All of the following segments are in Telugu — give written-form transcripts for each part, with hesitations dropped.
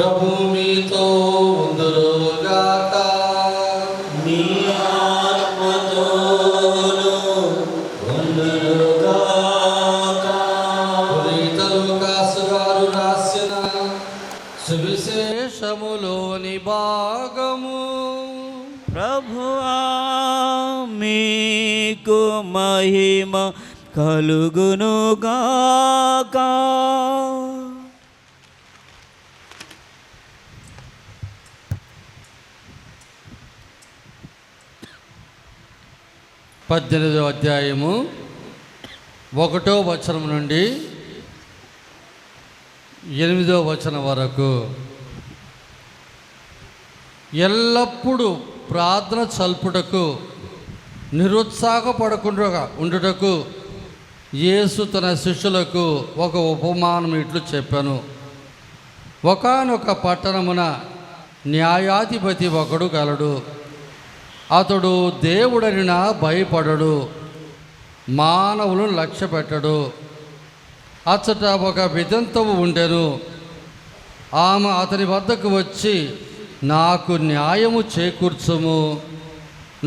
ప్రభు మీతో ఉందురుగాక. మీ ఆత్మతోను ఉందురుగాక. పునీత లూకాసు గారు రాసిన సువిశేషములోని భాగము. ప్రభువా మీకు మహిమ కలుగునుగాక. 18వ అధ్యాయము 1వ వచనం నుండి 8వ వచనం వరకు. ఎల్లప్పుడూ ప్రార్థన చల్పుటకు నిరుత్సాహపడకుండా ఉండుటకు యేసు తన శిష్యులకు ఒక ఉపమానం ఇట్లు చెప్పాను. ఒకానొక పట్టణమున న్యాయాధిపతి ఒకడు గలడు. అతడు దేవుడనినా భయపడడు, మానవులను లక్ష్య పెట్టడు. అచ్చట ఒక వితంతువు ఉండెను. ఆమె అతని వద్దకు వచ్చి, నాకు న్యాయము చేకూర్చుము,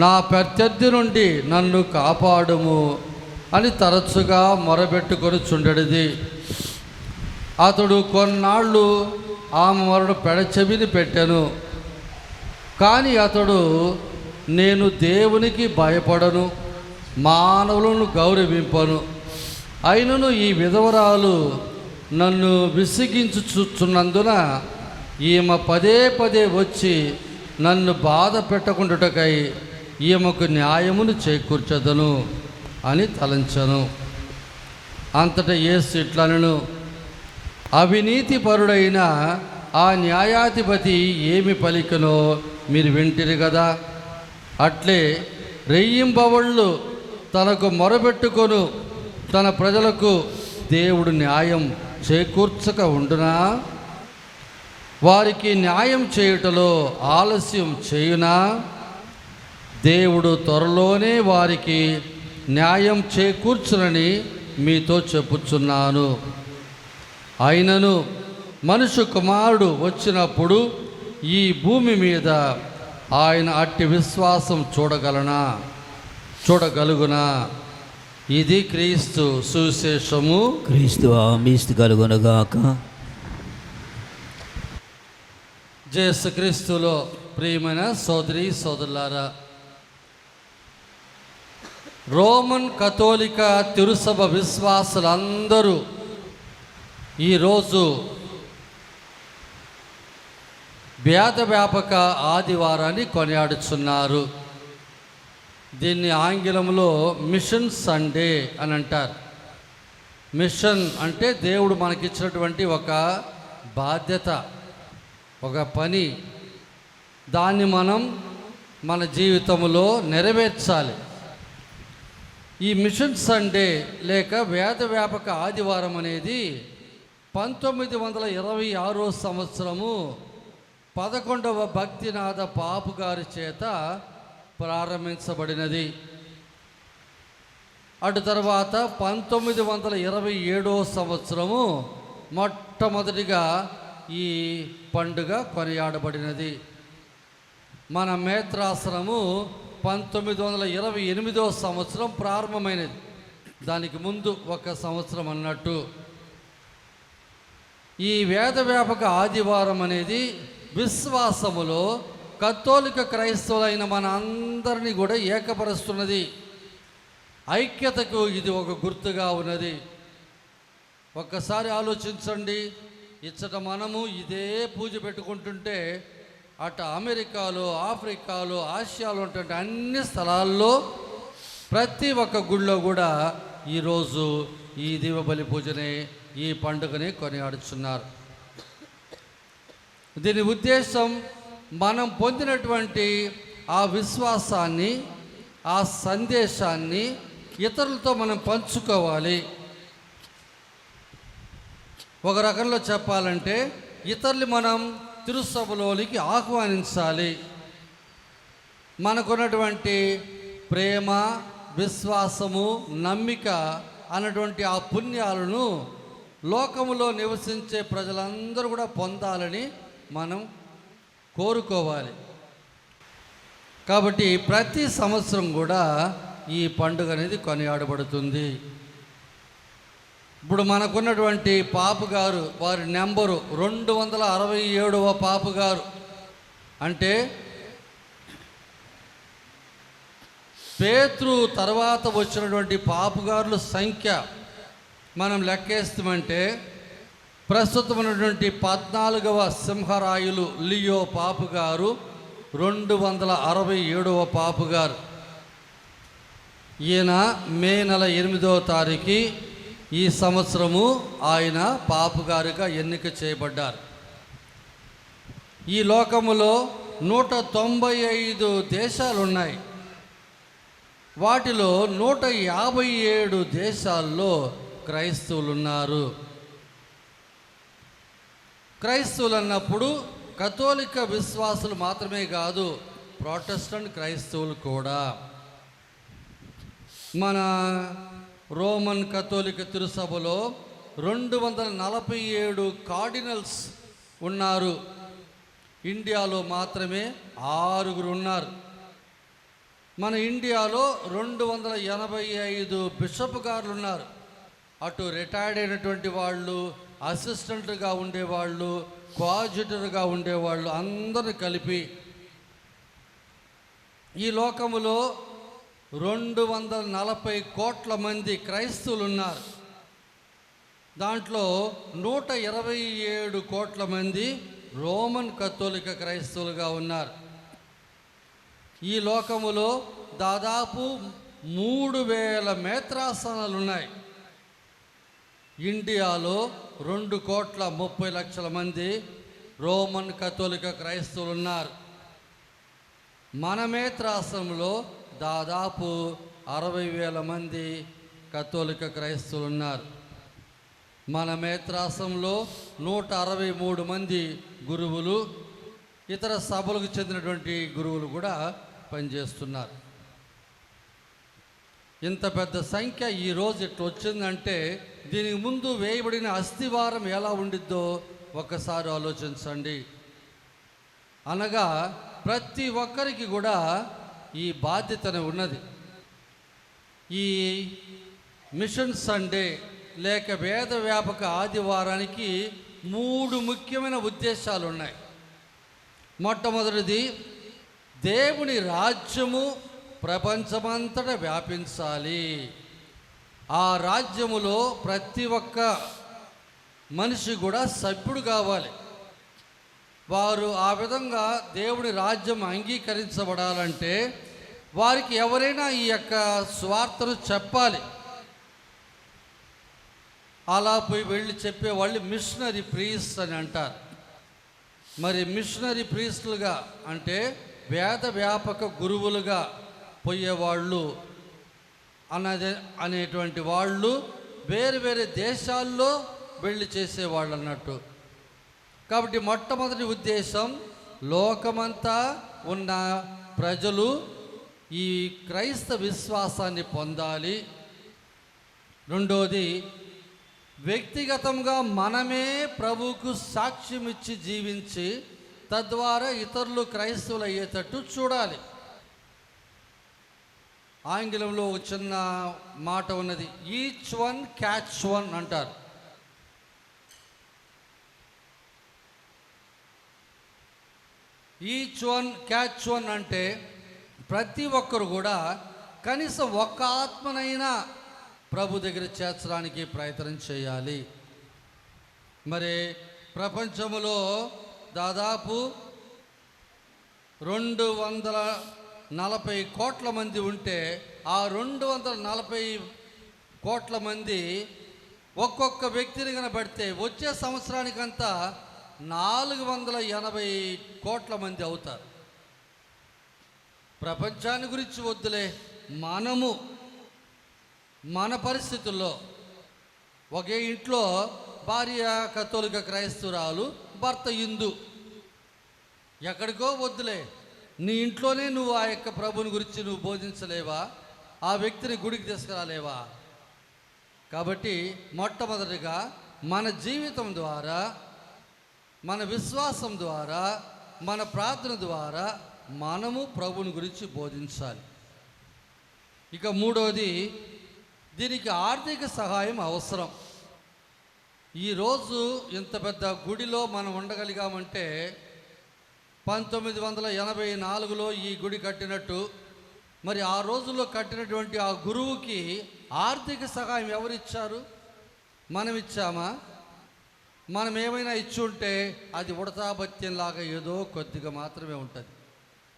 నా ప్రత్యర్థి నుండి నన్ను కాపాడుము అని తరచుగా మొరబెట్టుకొని చుండెడిది. అతడు కొన్నాళ్ళు ఆమె మొరను పెడచెవిని పెట్టెను. కానీ అతడు, నేను దేవునికి భయపడను, మానవులను గౌరవింపను, అయినను ఈ విధవరాలు నన్ను విసిగించుచున్నందున ఈమె పదే పదే వచ్చి నన్ను బాధ పెట్టకుండాటకై ఈమెకు న్యాయమును చేకూర్చదను అని తలంచను. అంతటా యేసు ఇట్లనెను, అవినీతిపరుడైన ఆ న్యాయాధిపతి ఏమి పలికనో మీరు వింటిరి కదా. అట్లే రెయ్యింబవళ్ళు తనకు మొరబెట్టుకొను తన ప్రజలకు దేవుడు న్యాయం చేకూర్చక ఉండునా? వారికి న్యాయం చేయుటలో ఆలస్యం చేయునా? దేవుడు త్వరలోనే వారికి న్యాయం చేకూర్చునని మీతో చెప్పుచున్నాను. అయినను మనుష్య కుమారుడు వచ్చినప్పుడు ఈ భూమి మీద ఆయన అట్టి విశ్వాసం చూడగలుగునా? ఇది క్రీస్తు సువిశేషము. క్రీస్తు ఆమీస్తు కలుగునుగాక. యేసు క్రీస్తులో ప్రియమైన సోదరి సోదరులారా, రోమన్ కథోలిక తిరుసభ విశ్వాసులందరూ ఈరోజు వేద వ్యాపక ఆదివారాన్ని కొనియాడుచున్నారు. దీన్ని ఆంగ్లంలో మిషన్ సండే అని అంటారు. మిషన్ అంటే దేవుడు మనకిచ్చినటువంటి ఒక బాధ్యత, ఒక పని. దాన్ని మనం మన జీవితంలో నెరవేర్చాలి. ఈ మిషన్ సండే లేక వేద వ్యాపక ఆదివారం అనేది 1926 సంవత్సరము 11వ భక్తినాథ పాపు గారి చేత ప్రారంభించబడినది. అటు తర్వాత 1927 సంవత్సరము మొట్టమొదటిగా ఈ పండుగ కొనియాడబడినది. మన మేత్రాసనము 1928 సంవత్సరం ప్రారంభమైనది. దానికి ముందు ఒక సంవత్సరం అన్నట్టు. ఈ వేద వ్యాపక ఆదివారం అనేది విశ్వాసములో కథోలిక క్రైస్తవులైన మన అందరినీ కూడా ఏకపరుస్తున్నది. ఐక్యతకు ఇది ఒక గుర్తుగా ఉన్నది. ఒక్కసారి ఆలోచించండి. ఇచ్చట మనము ఇదే పూజ పెట్టుకుంటుంటే అటు అమెరికాలో, ఆఫ్రికాలో, ఆసియాలో ఉన్నటువంటి అన్ని స్థలాల్లో ప్రతి ఒక్క గుళ్ళో కూడా ఈరోజు ఈ దీపబలి పూజనే, ఈ పండుగని కొనియాడుతున్నారు. దీని ఉద్దేశం మనం పొందినటువంటి ఆ విశ్వాసాన్ని, ఆ సందేశాన్ని ఇతరులతో మనం పంచుకోవాలి. ఒక రకంలో చెప్పాలంటే ఇతరులు మనం తిరుసభలోనికి ఆహ్వానించాలి. మనకున్నటువంటి ప్రేమ, విశ్వాసము, నమ్మిక అన్నటువంటి ఆ పుణ్యాలను లోకములో నివసించే ప్రజలందరూ కూడా పొందాలని మనం కోరుకోవాలి. కాబట్టి ప్రతి సంవత్సరం కూడా ఈ పండుగ అనేది కొనియాడబడుతుంది. ఇప్పుడు మనకున్నటువంటి పాపు గారు, వారి నెంబరు 267వ పాపు గారు. అంటే పేతురు తర్వాత వచ్చినటువంటి పాపుగారుల సంఖ్య మనం లెక్కేస్తామంటే ప్రస్తుతం ఉన్నటువంటి 14వ సింహరాయులు లియో పాపు గారు 267వ పాపు గారు. ఈయన మే నెల 8వ తారీఖు ఈ సంవత్సరము ఆయన పాపుగారుగా ఎన్నిక చేయబడ్డారు. ఈ లోకములో 195 దేశాలు ఉన్నాయి. వాటిలో 157 దేశాల్లో క్రైస్తవులు ఉన్నారు. క్రైస్తవులు అన్నప్పుడు కథోలిక విశ్వాసులు మాత్రమే కాదు, ప్రొటెస్టెంట్ క్రైస్తవులు కూడా. మన రోమన్ కథోలిక తిరుసభలో 247 కార్డినల్స్ ఉన్నారు. ఇండియాలో మాత్రమే 6 ఉన్నారు. మన ఇండియాలో 285 బిషప్ గారులు ఉన్నారు. అటు రిటైర్డ్ అయినటువంటి వాళ్ళు, అసిస్టెంట్గా ఉండేవాళ్ళు, కోఆర్డినేటర్గా ఉండేవాళ్ళు అందరిని కలిపి ఈ లోకములో 240 కోట్ల మంది క్రైస్తవులు ఉన్నారు. దాంట్లో 127 కోట్ల మంది రోమన్ కథోలిక క్రైస్తవులుగా ఉన్నారు. ఈ లోకములో దాదాపు 3000 మేత్రాసనాలు ఉన్నాయి. ఇండియాలో 2,30,00,000 మంది రోమన్ కథోలిక క్రైస్తవులు ఉన్నారు. మన మేత్రాసనంలో దాదాపు 60,000 మంది కథోలిక క్రైస్తవులు ఉన్నారు. మన మేత్రాసనంలో 163 మంది గురువులు, ఇతర సభలకు చెందినటువంటి గురువులు కూడా పనిచేస్తున్నారు. ఇంత పెద్ద సంఖ్య ఈరోజు ఇట్లా వచ్చిందంటే దీనికి ముందు వేయబడిన అస్థివారం ఎలా ఉండిద్దో ఒక్కసారి ఆలోచించండి. అనగా ప్రతి ఒక్కరికి కూడా ఈ బాధ్యతనే ఉన్నది. ఈ మిషన్ సండే లేక వేద వ్యాపక ఆదివారానికి 3 ముఖ్యమైన ఉద్దేశాలు ఉన్నాయి. మొట్టమొదటిది, దేవుని రాజ్యము ప్రపంచమంతటా వ్యాపించాలి. ఆ రాజ్యములో ప్రతి ఒక్క మనిషి కూడా సభ్యుడు కావాలి. వారు ఆ విధంగా దేవుని రాజ్యం అంగీకరించబడాలంటే వారికి ఎవరైనా ఈ యొక్క స్వార్థను చెప్పాలి. అలా పోయి వెళ్ళి చెప్పేవాళ్ళు మిషనరీ ప్రీస్ట్ అని అంటారు. మరి మిషనరీ ప్రీస్టులుగా అంటే వేద వ్యాపక గురువులుగా పోయేవాళ్ళు అనేటువంటి వాళ్ళు వేరు వేరే దేశాల్లో వెళ్ళి చేసేవాళ్ళు అన్నట్టు. కాబట్టి మొట్టమొదటి ఉద్దేశం, లోకమంతా ఉన్న ప్రజలు ఈ క్రైస్తవ విశ్వాసాన్ని పొందాలి. రెండోది, వ్యక్తిగతంగా మనమే ప్రభువుకు సాక్ష్యం ఇచ్చి జీవించి తద్వారా ఇతరులు క్రైస్తవులు అయ్యేటట్టు చూడాలి. ఆంగ్లంలో ఒక చిన్న మాట ఉన్నది, ఈచ్ వన్ క్యాచ్ వన్ అంటారు. ఈచ్ వన్ క్యాచ్ వన్ అంటే ప్రతి ఒక్కరు కూడా కనీసం ఒక్క ఆత్మనైనా ప్రభు దగ్గర చేర్చడానికి ప్రయత్నం చేయాలి. మరి ప్రపంచంలో దాదాపు 240 కోట్ల మంది ఉంటే ఆ 240 కోట్ల మంది ఒక్కొక్క వ్యక్తిని కనబడితే వచ్చే సంవత్సరానికంతా 480 కోట్ల మంది అవుతారు. ప్రపంచాన్ని గురించి వద్దులే, మనము మన పరిస్థితుల్లో ఒకే ఇంట్లో భార్య కథోలిక క్రైస్తవురాలు, భర్త హిందూ, ఎక్కడికో వద్దులే, నీ ఇంట్లోనే నువ్వు ఆ యొక్క ప్రభుని గురించి నువ్వు బోధించలేవా? ఆ వ్యక్తిని గుడికి తీసుకురాలేవా? కాబట్టి మొట్టమొదటిగా మన జీవితం ద్వారా మన విశ్వాసం ద్వారా, మన ప్రార్థన ద్వారా మనము ప్రభుని గురించి బోధించాలి. ఇక మూడవది, దీనికి ఆర్థిక సహాయం అవసరం. ఈరోజు ఇంత పెద్ద గుడిలో మనం ఉండగలిగామంటే 1984లో ఈ గుడి కట్టినట్టు, మరి ఆ రోజుల్లో కట్టినటువంటి ఆ గురువుకి ఆర్థిక సహాయం ఎవరిచ్చారు? మనం ఇచ్చామా? మనం ఏమైనా ఇచ్చి ఉంటే అది ఉడతాభత్యంలాగా ఏదో కొద్దిగా మాత్రమే ఉంటుంది.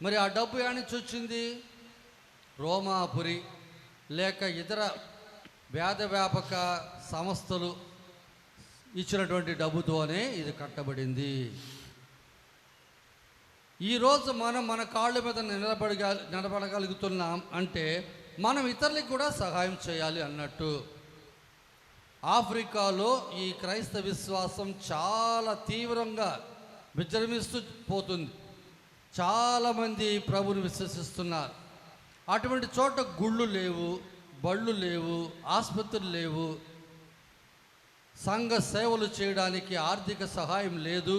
మరి ఆ డబ్బు ఎక్కడి నుంచి వచ్చింది? రోమాపురి లేక ఇతర వేద వ్యాపక సంస్థలు ఇచ్చినటువంటి డబ్బుతోనే ఇది కట్టబడింది. ఈరోజు మనం మన కాళ్ళ మీద నిలబడగలుగుతున్నాం అంటే మనం ఇతరులకు కూడా సహాయం చేయాలి అన్నట్టు. ఆఫ్రికాలో ఈ క్రైస్తవ విశ్వాసం చాలా తీవ్రంగా విజృంభిస్తూ పోతుంది. చాలామంది ప్రభుని విశ్వసిస్తున్నారు. అటువంటి చోట గుళ్ళు లేవు, బళ్ళు లేవు, ఆసుపత్రులు లేవు, సంఘ సేవలు చేయడానికి ఆర్థిక సహాయం లేదు.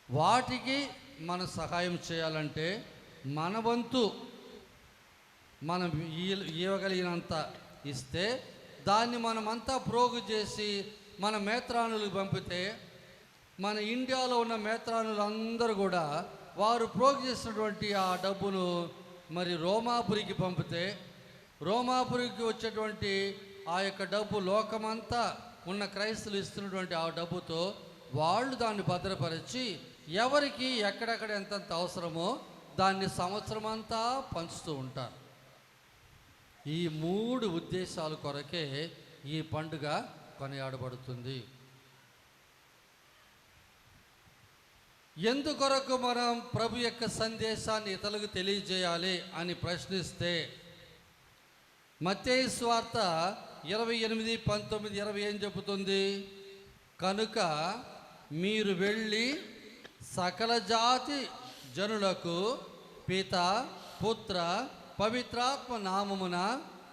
వాటికి మనం సహాయం చేయాలంటే మన వంతు మనం ఇవ్వగలిగినంత ఇస్తే దాన్ని మనమంతా ప్రోగు చేసి మన మేత్రానులకు పంపితే, మన ఇండియాలో ఉన్న మేత్రానులు అందరూ కూడా వారు ప్రోగు చేసినటువంటి ఆ డబ్బును మరి రోమాపురికి పంపితే, రోమాపురికి వచ్చేటువంటి ఆ యొక్క డబ్బు లోకమంతా ఉన్న క్రైస్తవులు ఇస్తున్నటువంటి ఆ డబ్బుతో వాళ్ళు దాన్ని భద్రపరిచి ఎవరికి ఎక్కడెక్కడ ఎంతంత అవసరమో దాన్ని సంవత్సరం అంతా పంచుతూ ఉంటారు. ఈ 3 ఉద్దేశాల కొరకే ఈ పండుగ కొనియాడబడుతుంది. ఎందుకొరకు మనం ప్రభు యొక్క సందేశాన్ని ఇతరులకు తెలియజేయాలి అని ప్రశ్నిస్తే, మత్తయి సువార్త 28:19-20 ఏం చెబుతుంది? కనుక మీరు వెళ్ళి సకల జాతి జనులకు పిత, పుత్ర, పవిత్రాత్మ నామమున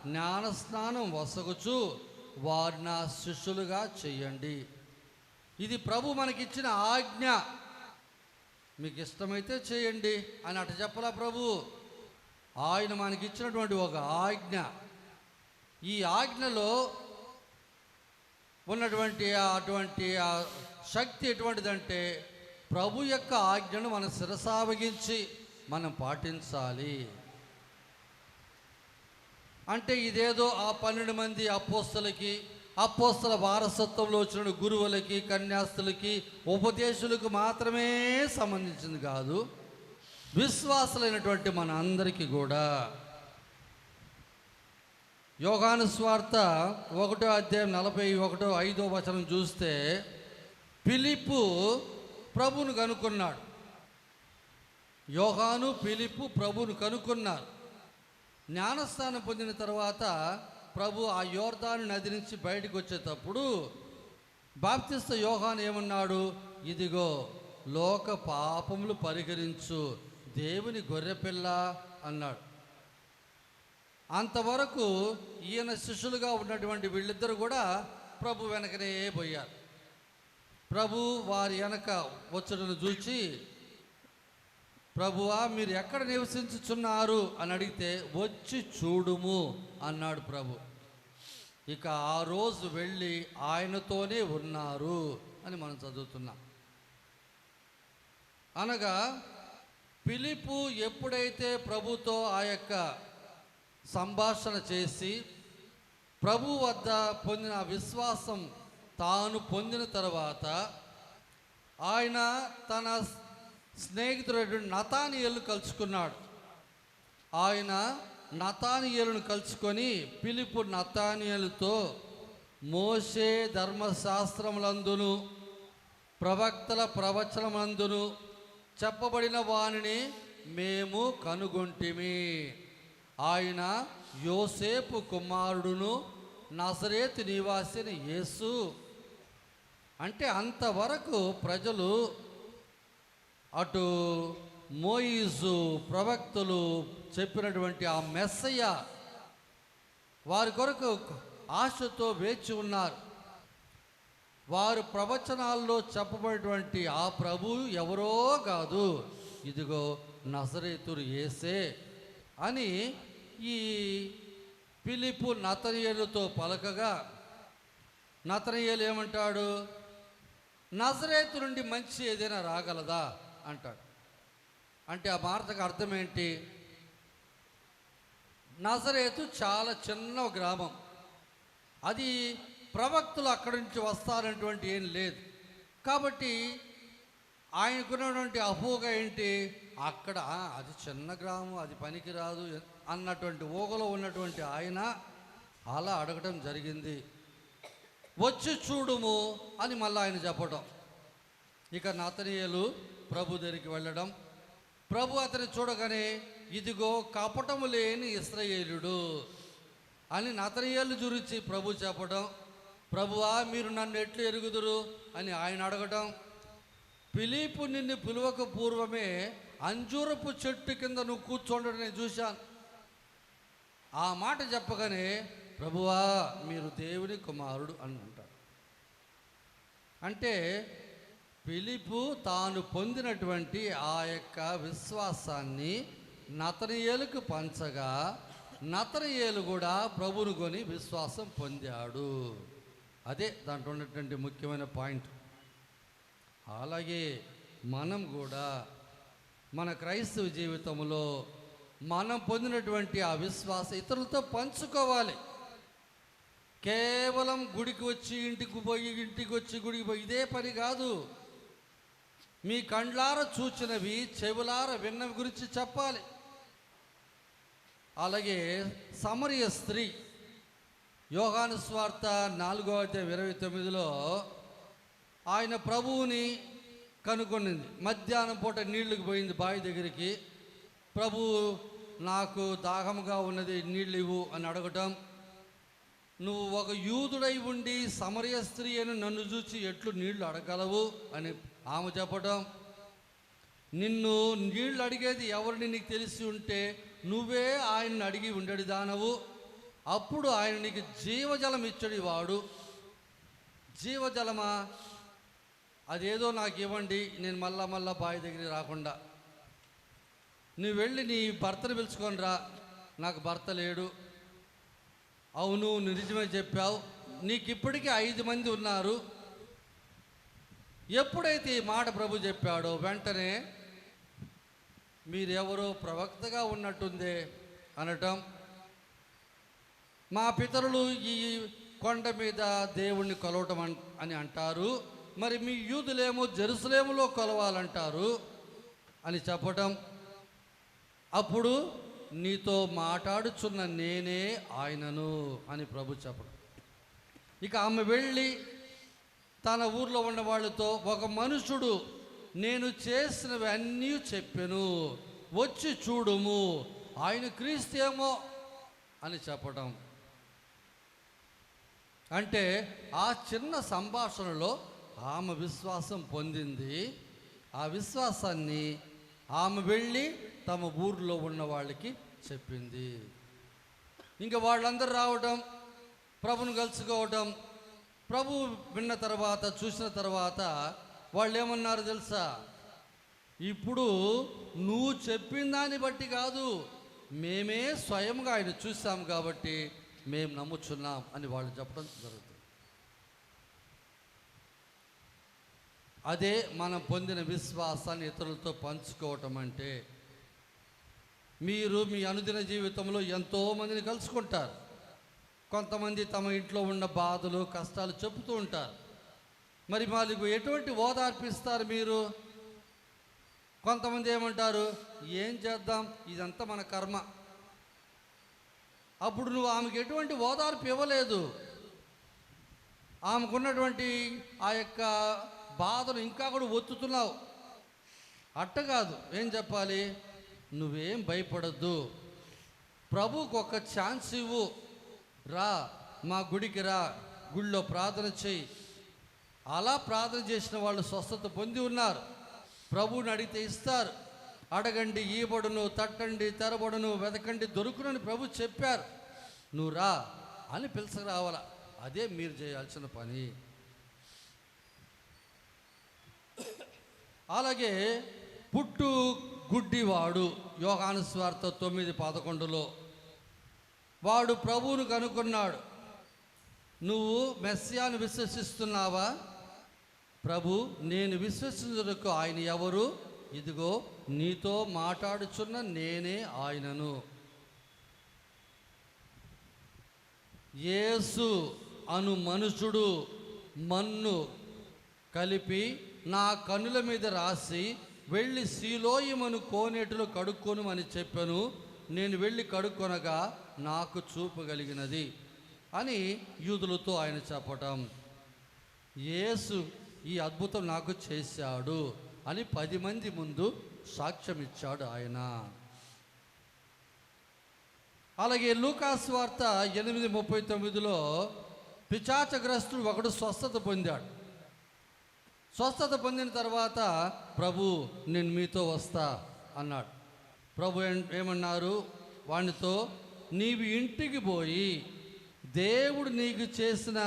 జ్ఞానస్నానం వసగుచు వారిని నా శిష్యులుగా చెయ్యండి. ఇది ప్రభు మనకిచ్చిన ఆజ్ఞ. మీకు ఇష్టమైతే చేయండి అని అటు చెప్పలా ప్రభు. ఆయన మనకిచ్చినటువంటి ఒక ఆజ్ఞ. ఈ ఆజ్ఞలో ఉన్నటువంటి అటువంటి శక్తి ఎటువంటిదంటే ప్రభు యొక్క ఆజ్ఞను మనం శిరసావగించి మనం పాటించాలి. అంటే ఇదేదో ఆ 12 మంది అపోస్తలకి, అపోస్తల వారసత్వంలో వచ్చిన గురువులకి, కన్యాస్తులకి, ఉపదేశులకు మాత్రమే సంబంధించింది కాదు, విశ్వాసులైనటువంటి మన అందరికీ కూడా. యోహాను సువార్త 1:41-5 చూస్తే, ఫిలిప్పు ప్రభువును కనుక్కున్నాడు. యోహాను, ఫిలిప్పు ప్రభువును కనుక్కున్నారు. జ్ఞానస్నానం పొందిన తర్వాత ప్రభు ఆ యోర్దాను నది నుంచి బయటకు వచ్చేటప్పుడు బాప్తిస్త యోహాను ఏమన్నాడు? ఇదిగో లోక పాపములు పరిహరించు దేవుని గొర్రెపిల్ల అన్నాడు. అంతవరకు ఈయన శిష్యులుగా ఉన్నటువంటి వీళ్ళిద్దరూ కూడా ప్రభు వెనకనే పోయారు. ప్రభు వారి వెనక వచ్చుటను చూచి, ప్రభువా మీరు ఎక్కడ నివసించుచున్నారు అని అడిగితే, వచ్చి చూడుము అన్నాడు ప్రభు. ఇక ఆ రోజు వెళ్ళి ఆయనతోనే ఉన్నారు అని మనం చదువుతున్నాం. అనగా ఫిలిప్పు ఎప్పుడైతే ప్రభుతో ఆ యొక్క సంభాషణ చేసి ప్రభు వద్ద పొందిన విశ్వాసం తాను పొందిన తర్వాత ఆయన తన స్నేహితుడు నతానియేలును కలుసుకున్నాడు. ఆయన నతానియేలును కలుసుకొని ఫిలిప్పు నతానియేలుతో మోషే ధర్మశాస్త్రములందును ప్రవక్తల ప్రవచనములందును చెప్పబడిన వానిని మేము కనుగొంటిమి. ఆయన యోసేపు కుమారుడును నజరేతు నివాసిని యేసు. అంటే అంతవరకు ప్రజలు అటు మోయిజు ప్రవక్తలు చెప్పినటువంటి ఆ మెస్సయ్య వారి కొరకు ఆశతో వేచి ఉన్నారు. వారు ప్రవచనాల్లో చెప్పబడినటువంటి ఆ ప్రభు ఎవరో కాదు, ఇదిగో నజరేతుడు యేసే అని ఈ ఫిలిప్పు నతనయేలుతో పలకగా, నతనయేలు ఏమంటాడు? నజరేతు నుండి మంచి ఏదైనా రాగలదా అంటాడు. అంటే ఆ మాటకు అర్థం ఏంటి? నజరేతు చాలా చిన్న గ్రామం, అది ప్రవక్తలు అక్కడి నుంచి వస్తారనేటువంటి ఏం లేదు. కాబట్టి ఆయనకున్నటువంటి అపోహ ఏంటి? అక్కడ అది చిన్న గ్రామం, అది పనికిరాదు అన్నటువంటి ఊగలో ఉన్నటువంటి ఆయన అలా అడగటం జరిగింది. వచ్చి చూడుము అని మళ్ళీ ఆయన చెప్పడం. ఇక నతనయేలు ప్రభు దగ్గరికి వెళ్ళడం, ప్రభు అతని చూడగానే ఇదిగో కపటము లేని ఇశ్రాయేలుడు అని నతనయేలు గురించి ప్రభు చెప్పడం. ప్రభువా మీరు నన్ను ఎట్లు ఎరుగుదురు అని ఆయన అడగటం. ఫిలిప్పు నిన్ను పిలువక పూర్వమే అంజూరపు చెట్టు కింద నువ్వు కూర్చోండడం నేను చూశాను. ఆ మాట చెప్పగానే ప్రభువా మీరు దేవుని కుమారుడు అని అంటాడు. అంటే ఫిలిప్పు తాను పొందినటువంటి ఆ యొక్క విశ్వాసాన్ని నతనయేలుకు పంచగా, నతనయేలు కూడా ప్రభువును కొని విశ్వాసం పొందాడు. అదే దాంట్లో ఉన్నటువంటి ముఖ్యమైన పాయింట్. అలాగే మనం కూడా మన క్రైస్తవ జీవితంలో మనం పొందినటువంటి ఆ విశ్వాసం ఇతరులతో పంచుకోవాలి. కేవలం గుడికి వచ్చి ఇంటికి పోయి, ఇంటికి వచ్చి గుడికి పోయి ఇదే పని కాదు. మీ కండ్లార చూచినవి, చెవులార విన్నవి గురించి చెప్పాలి. అలాగే సమరయ స్త్రీ యోహాను సువార్త 4:29 ఆయన ప్రభువుని కనుగొనింది. మధ్యాహ్నం పూట నీళ్ళకి పోయింది బావి దగ్గరికి. ప్రభువు నాకు దాహముగా ఉన్నది, నీళ్ళు ఇవ్వు అని అడగటం. నువ్వు ఒక యూదుడై ఉండి సమరయ స్త్రీ అని నన్ను చూసి ఎట్లు నీళ్లు అడగలవు అని ఆమె చెప్పటం. నిన్ను నీళ్లు అడిగేది ఎవరిని నీకు తెలిసి ఉంటే నువ్వే ఆయన్ని అడిగి ఉండడి దానవు, అప్పుడు ఆయన నీకు జీవజలం ఇచ్చడి వాడు. జీవజలమా? అదేదో నాకు ఇవ్వండి, నేను మళ్ళా బావి దగ్గరికి రాకుండా. నువ్వు వెళ్ళి నీ భర్తను పిలుచుకొని రా, నాకు భర్త లేడు. అవును నిజమే చెప్పావు, నీకు ఇప్పటికీ 5 మంది ఉన్నారు. ఎప్పుడైతే ఈ మాట ప్రభు చెప్పాడో వెంటనే మీరెవరో ప్రవక్తగా ఉన్నట్టుందే అనటం. మా పితరులు ఈ కొండ మీద దేవుణ్ణి కొలవటం అని అంటారు, మరి మీ యూదులేమో జెరూసలేములో కొలవాలంటారు అని చెప్పటం. అప్పుడు నీతో మాట్లాడుచున్న నేనే ఆయనను అని ప్రభు చెప్పడం. ఇక ఆమె వెళ్ళి తన ఊర్లో ఉన్న వాళ్ళతో, ఒక మనుషుడు నేను చేసినవి అన్నీ చెప్పెను, వచ్చి చూడుము, ఆయన క్రీస్తేమో అని చెప్పడం. అంటే ఆ చిన్న సంభాషణలో ఆమె విశ్వాసం పొందింది. ఆ విశ్వాసాన్ని ఆమె వెళ్ళి తమ ఊర్లో ఉన్న వాళ్ళకి చెప్పింది. ఇంకా వాళ్ళందరూ రావడం, ప్రభుని కలుసుకోవటం. ప్రభు విన్న తర్వాత, చూసిన తర్వాత వాళ్ళు ఏమన్నారు తెలుసా? ఇప్పుడు నువ్వు చెప్పిన దాన్ని బట్టి కాదు, మేమే స్వయంగా ఆయన చూసాం కాబట్టి మేము నమ్ముచున్నాం అని వాళ్ళు చెప్పడం జరుగుతుంది. అదే మనం పొందిన విశ్వాసాన్ని ఇతరులతో పంచుకోవటం అంటే. మీరు మీ అనుదిన జీవితంలో ఎంతోమందిని కలుసుకుంటారు. కొంతమంది తమ ఇంట్లో ఉన్న బాధలు, కష్టాలు చెబుతూ ఉంటారు. మరి వాళ్ళకు ఎటువంటి ఓదార్పిస్తారు మీరు? కొంతమంది ఏమంటారు, ఏం చేద్దాం, ఇదంతా మన కర్మ. అప్పుడు నువ్వు ఆమెకు ఎటువంటి ఓదార్పు ఇవ్వలేదు. ఆమెకున్నటువంటి ఆ యొక్క బాధను ఇంకా కూడా ఒత్తుతున్నావు. అట్ట కాదు, ఏం చెప్పాలి? నువ్వేం భయపడద్దు, ప్రభువుకు ఒక ఛాన్స్ ఇవ్వు, రా మా గుడికి రా, గుడిలో ప్రార్థన చేయి. అలా ప్రార్థన చేసిన వాళ్ళు స్వస్థత పొంది ఉన్నారు. ప్రభువుని అడిగితే ఇస్తారు. అడగండి ఈబడును, తట్టండి తెరబడును, వెతకండి దొరుకునని ప్రభు చెప్పారు. నువ్వు రా అని పిలుచుకు రావాలా. అదే మీరు చేయాల్సిన పని. అలాగే పుట్టు గుడ్డివాడు యోహాను సువార్త 9:11 వాడు ప్రభువును కనుక్కున్నాడు, నువ్వు మెస్సియాను విశ్వసిస్తున్నావా? ప్రభు, నేను విశ్వసించుటకు ఆయన ఎవరు? ఇదిగో నీతో మాట్లాడుచున్న నేనే ఆయనను. యేసు అను మనుషుడు మన్ను కలిపి నా కన్నుల మీద రాసి వెళ్ళి సీలోయమను కోనేటిలో కడుక్కొను అని చెప్పాను. నేను వెళ్ళి కడుక్కొనగా నాకు చూపు కలిగినది అని యూదులతో ఆయన చెప్పటం. యేసు ఈ అద్భుతం నాకు చేశాడు అని 10 మంది ముందు సాక్ష్యం ఇచ్చాడు ఆయన. అలాగే లూకాసు వార్త 8:39 పిశాచగ్రస్తుడు ఒకడు స్వస్థత పొందాడు. స్వస్థత పొందిన తర్వాత ప్రభు, నేను మీతో వస్తా అన్నాడు. ప్రభు ఏమన్నారు వానితో, నీవు ఇంటికి పోయి దేవుడు నీకు చేసిన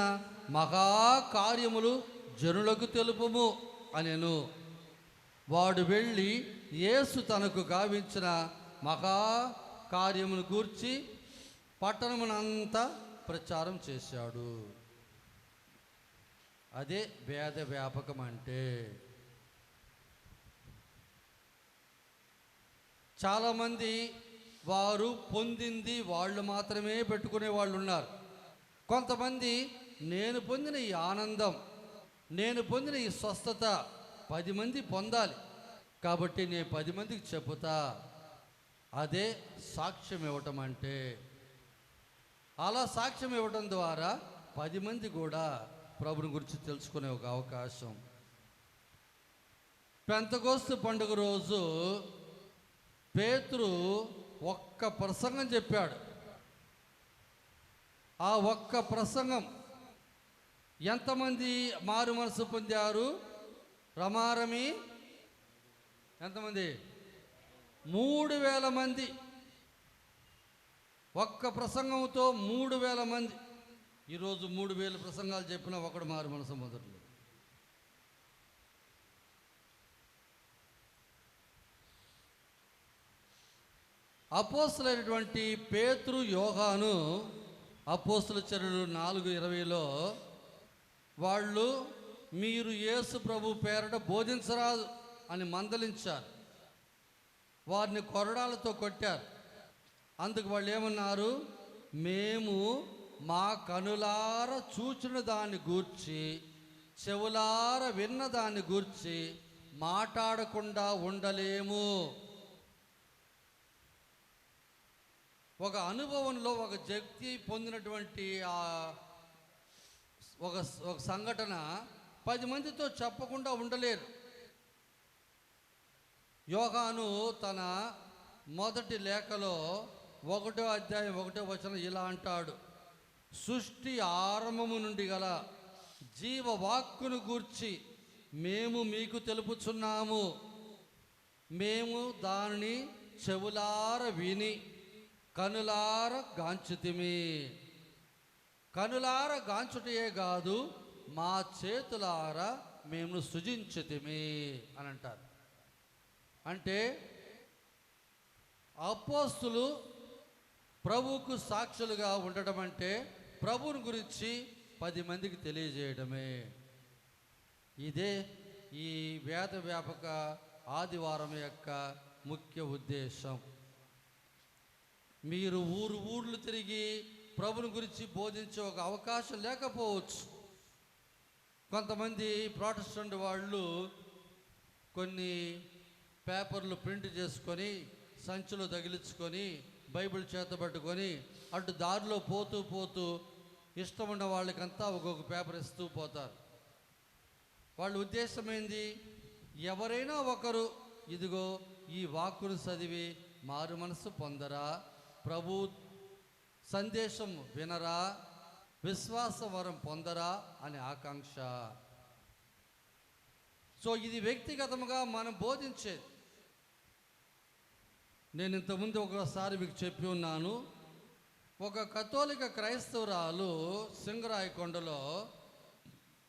మహాకార్యములు జనులకు తెలుపుము అనెను. వాడు వెళ్ళి యేసు తనకు గావించిన మహాకార్యమును గూర్చి పట్టణమునంతా ప్రచారం చేశాడు. అదే వేద వ్యాపకం అంటే. చాలామంది వారు పొందింది వాళ్ళు మాత్రమే పెట్టుకునే వాళ్ళు ఉన్నారు. కొంతమంది నేను పొందిన ఈ ఆనందం, నేను పొందిన ఈ స్వస్థత 10 మంది పొందాలి కాబట్టి నేను 10 మందికి చెబుతా. అదే సాక్ష్యం ఇవ్వటం అంటే. అలా సాక్ష్యం ఇవ్వటం ద్వారా 10 మంది కూడా ప్రభుని గురించి తెలుసుకునే ఒక అవకాశం. పెంతెకోస్తు పండుగ రోజు పేతురు ఒక్క ప్రసంగం చెప్పాడు. ఆ ఒక్క ప్రసంగం ఎంతమంది మారు మనసు పొందారు? రమారమి ఎంతమంది? 3,000 మంది. ఒక్క ప్రసంగంతో 3,000 మంది. ఈరోజు 3,000 ప్రసంగాలు చెప్పినా ఒకడు మారు మనసు మొదట్లో. అపోస్తులైనటువంటి పేతురు, యోహాను అపోస్తుల చర్యలు 4:20 వాళ్ళు మీరు యేసు ప్రభు పేరట బోధించరాదు అని మందలించారు. వారిని కొరడాలతో కొట్టారు. అందుకు వాళ్ళు ఏమన్నారు? మేము మా కనులార చూచిన దాన్ని గూర్చి, చెవులార విన్న దాన్ని గూర్చి మాట్లాడకుండా ఉండలేము. ఒక అనుభవంలో ఒక వ్యక్తి పొందినటువంటి ఒక సంఘటన 10 మందితో చెప్పకుండా ఉండలేరు. యోహాను తన మొదటి లేఖలో 1వ అధ్యాయం 1వ వచనం ఇలా అంటాడు, సృష్టి ఆరంభము నుండి గల జీవవాక్కును గూర్చి మేము మీకు తెలుపుచున్నాము. మేము దానిని చెవులార విని కనులార గాంచుతిమి. కనులార గాంచుటయే కాదు, మా చేతులార మేము సృజించుతిమి అని అంటారు. అంటే అపోస్తులు ప్రభువుకు సాక్షులుగా ఉండటం అంటే ప్రభువుని గురించి 10 మందికి తెలియజేయడమే. ఇదే ఈ వేద వ్యాపక ఆదివారం యొక్క ముఖ్య ఉద్దేశం. మీరు ఊర్లు తిరిగి ప్రభుని గురించి బోధించే ఒక అవకాశం లేకపోవచ్చు. కొంతమంది ప్రొటెస్టెంట్ వాళ్ళు కొన్ని పేపర్లు ప్రింట్ చేసుకొని సంచులు తగిలించుకొని బైబిల్ చేతబట్టుకొని అటు దారిలో పోతూ ఇష్టం ఉన్న వాళ్ళకంతా ఒక్కొక్క పేపర్ ఇస్తూ పోతారు. వాళ్ళ ఉద్దేశం ఏంది? ఎవరైనా ఒకరు ఇదిగో ఈ వాక్కును చదివి మారు మనసు పొందరా, ప్రభు సందేశం వినరా, విశ్వాస వరం పొందరా అనే ఆకాంక్ష. సో ఇది వ్యక్తిగతంగా మనం బోధించేది. నేను ఇంతకుముందు ఒకసారి మీకు చెప్పి ఉన్నాను. ఒక కథోలిక క్రైస్తవురాలు సింగరాయకొండలో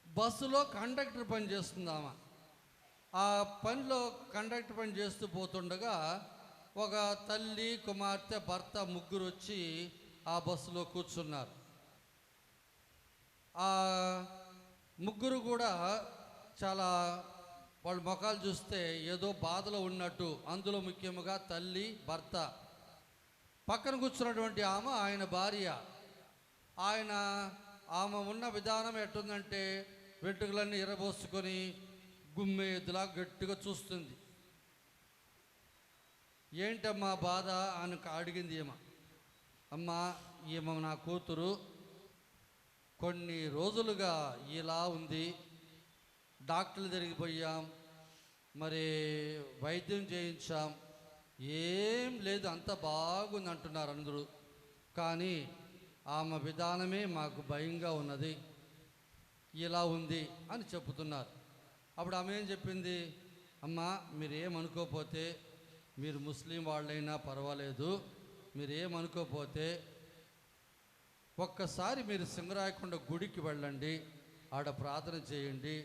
బస్సులో కండక్టర్ పని చేస్తుందామా. ఆ పనిలో కండక్టర్ పని చేస్తూ పోతుండగా ఒక తల్లి, కుమార్తె, భర్త ముగ్గురు వచ్చి ఆ బస్సులో కూర్చున్నారు. ఆ ముగ్గురు కూడా చాలా, వాళ్ళ ముఖాలు చూస్తే ఏదో బాధలో ఉన్నట్టు. అందులో ముఖ్యంగా తల్లి, భర్త. పక్కన కూర్చున్నటువంటి ఆమె ఆయన భార్య. ఆమె ఉన్న విధానం ఎట్టుందంటే వెంట్రుకలన్నీ ఎర్రబోసుకొని గుమ్మెద్దులా గట్టిగా చూస్తుంది. ఏంటమ్మా బాధ అని అడిగింది ఈమె. అమ్మ, ఈమె నా కూతురు కొన్ని రోజులుగా ఇలా ఉంది. డాక్టర్లు దగ్గరికి పోయాం, మరి వైద్యం చేయించాం, ఏం లేదు, అంత బాగుంది అంటున్నారు అందరూ. కానీ ఆమె విధానమే మాకు భయంగా ఉన్నది, ఇలా ఉంది అని చెప్తున్నారు. అప్పుడు ఆమె ఏం చెప్పింది, అమ్మ మీరేమనుకోకపోతే, మీరు ముస్లిం వాళ్ళైనా పర్వాలేదు, మీరేమనుకోకపోతే ఒక్కసారి మీరు సింగరాయకొండ గుడికి వెళ్ళండి, ఆడ ప్రార్థన చేయండి,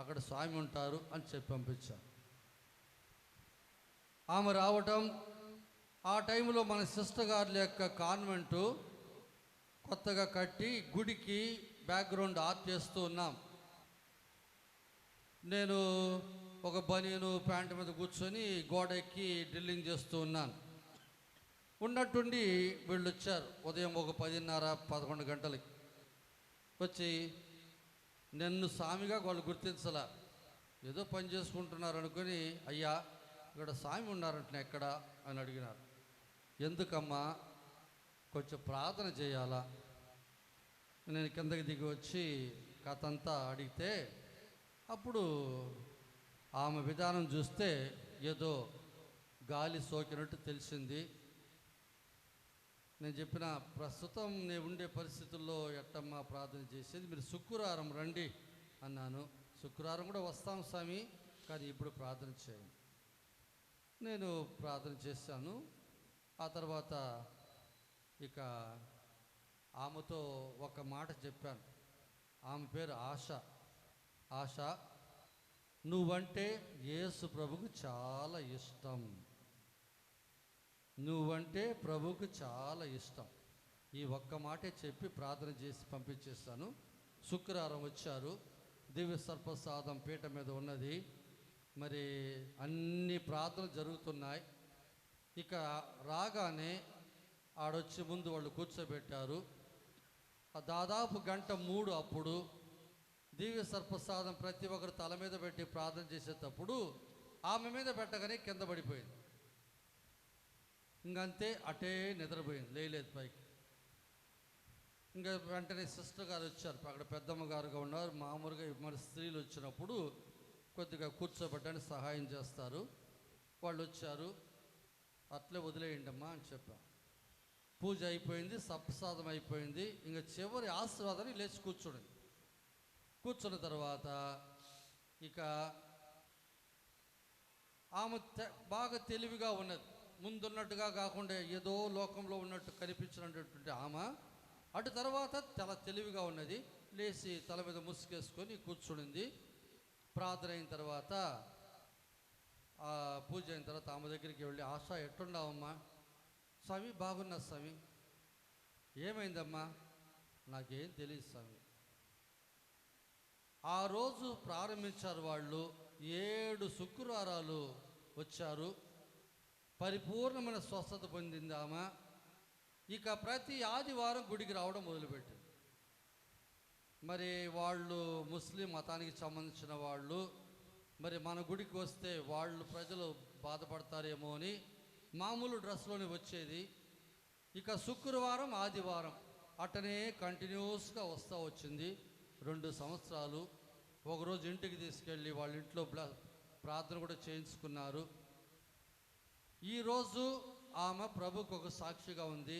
అక్కడ స్వామి ఉంటారు అని చెప్పి పంపించాను. ఆమె రావటం, ఆ టైంలో మన సిస్టర్ గారి యొక్క కాన్వెంటు కొత్తగా కట్టి గుడికి బ్యాక్గ్రౌండ్ ఆర్ట్ చేస్తూ ఉన్నాం. నేను ఒక బనీను ప్యాంటు మీద కూర్చొని గోడ ఎక్కి డ్రిల్లింగ్ చేస్తూ ఉన్నాను. ఉన్నట్టుండి వీళ్ళు వచ్చారు ఉదయం ఒక 10:30-11 గంటలకి వచ్చి. నన్ను స్వామిగా వాళ్ళు గుర్తించలా, ఏదో పని చేసుకుంటున్నారు అనుకుని, అయ్యా ఇక్కడ స్వామి ఉన్నారంటే ఎక్కడ అని అడిగినారు. ఎందుకమ్మా, కొంచెం ప్రార్థన చేయాలా. నేను కిందకి దిగి వచ్చి కథ అంతా అడిగితే అప్పుడు ఆమె విధానం చూస్తే ఏదో గాలి సోకినట్టు తెలిసింది. నేను చెప్పిన, ప్రస్తుతం నేను ఉండే పరిస్థితుల్లో ఎట్టమ్మా ప్రార్థన చేసేది, మీరు శుక్రవారం రండి అన్నాను. శుక్రవారం కూడా వస్తాం స్వామి, కానీ ఇప్పుడు ప్రార్థన చేయండి. నేను ప్రార్థన చేశాను. ఆ తర్వాత ఇక ఆమెతో ఒక మాట చెప్పాను. ఆమె పేరు ఆశ. ఆశ, నువ్వంటే యేసు ప్రభుకు చాలా ఇష్టం, నువ్వంటే ప్రభుకు చాలా ఇష్టం. ఈ ఒక్క మాటే చెప్పి ప్రార్థన చేసి పంపించేస్తాను. శుక్రవారం వచ్చారు. దివ్య సర్పసాదం పీట మీద ఉన్నది. మరి అన్ని ప్రార్థనలు జరుగుతున్నాయి. ఇక రాగానే ఆడొచ్చి ముందు వాళ్ళు కూర్చోబెట్టారు. దాదాపు 1:03 అప్పుడు దివ్య సర్పసాదం ప్రతి ఒక్కరు తల మీద పెట్టి ప్రార్థన చేసేటప్పుడు ఆమె మీద పెట్టగానే కింద పడిపోయింది. ఇంకంతే, అటే నిద్రపోయింది, లేలేదు పైకి. ఇంకా వెంటనే సిస్టర్ గారు వచ్చారు, అక్కడ పెద్దమ్మ గారుగా ఉన్నారు. మామూలుగా మరి స్త్రీలు వచ్చినప్పుడు కొద్దిగా కూర్చోబెట్టడానికి సహాయం చేస్తారు. వాళ్ళు వచ్చారు, అట్లే వదిలేయండి అమ్మా అని చెప్పాం. పూజ అయిపోయింది, సప్రసాదం అయిపోయింది. ఇంకా చివరి ఆశీర్వాదాన్ని లేచి కూర్చోండి. కూర్చున్న తర్వాత ఇక ఆమె బాగా తెలివిగా ఉన్నది. ముందున్నట్టుగా కాకుండా ఏదో లోకంలో ఉన్నట్టు కనిపించినటువంటి ఆమె అటు తర్వాత చాలా తెలివిగా ఉన్నది. లేచి తల మీద ముసుగేసుకొని కూర్చునింది. ప్రార్థన అయిన తర్వాత, ఆ పూజ అయిన తర్వాత ఆమె దగ్గరికి వెళ్ళి, ఆశ ఎట్టున్నావమ్మా? స్వామి బాగున్నా స్వామి. ఏమైందమ్మా? నాకేం తెలియదు స్వామి. ఆ రోజు ప్రారంభించారు వాళ్ళు. 7 శుక్రవారాలు వచ్చారు. పరిపూర్ణమైన స్వస్థత పొందింది ఆమె. ఇక ప్రతి ఆదివారం గుడికి రావడం మొదలుపెట్టింది. మరి వాళ్ళు ముస్లిం మతానికి సంబంధించిన వాళ్ళు, మరి మన గుడికి వస్తే వాళ్ళు ప్రజలు బాధపడతారేమో అని మామూలు డ్రెస్లోనే వచ్చేది. ఇక శుక్రవారం, ఆదివారం అట్టనే కంటిన్యూస్గా వస్తూ వచ్చింది. 2 సంవత్సరాలు. ఒకరోజు ఇంటికి తీసుకెళ్ళి వాళ్ళ ఇంట్లో ప్రార్థన కూడా చేయించుకున్నారు. ఈరోజు ఆమె ప్రభుకు ఒక సాక్షిగా ఉంది.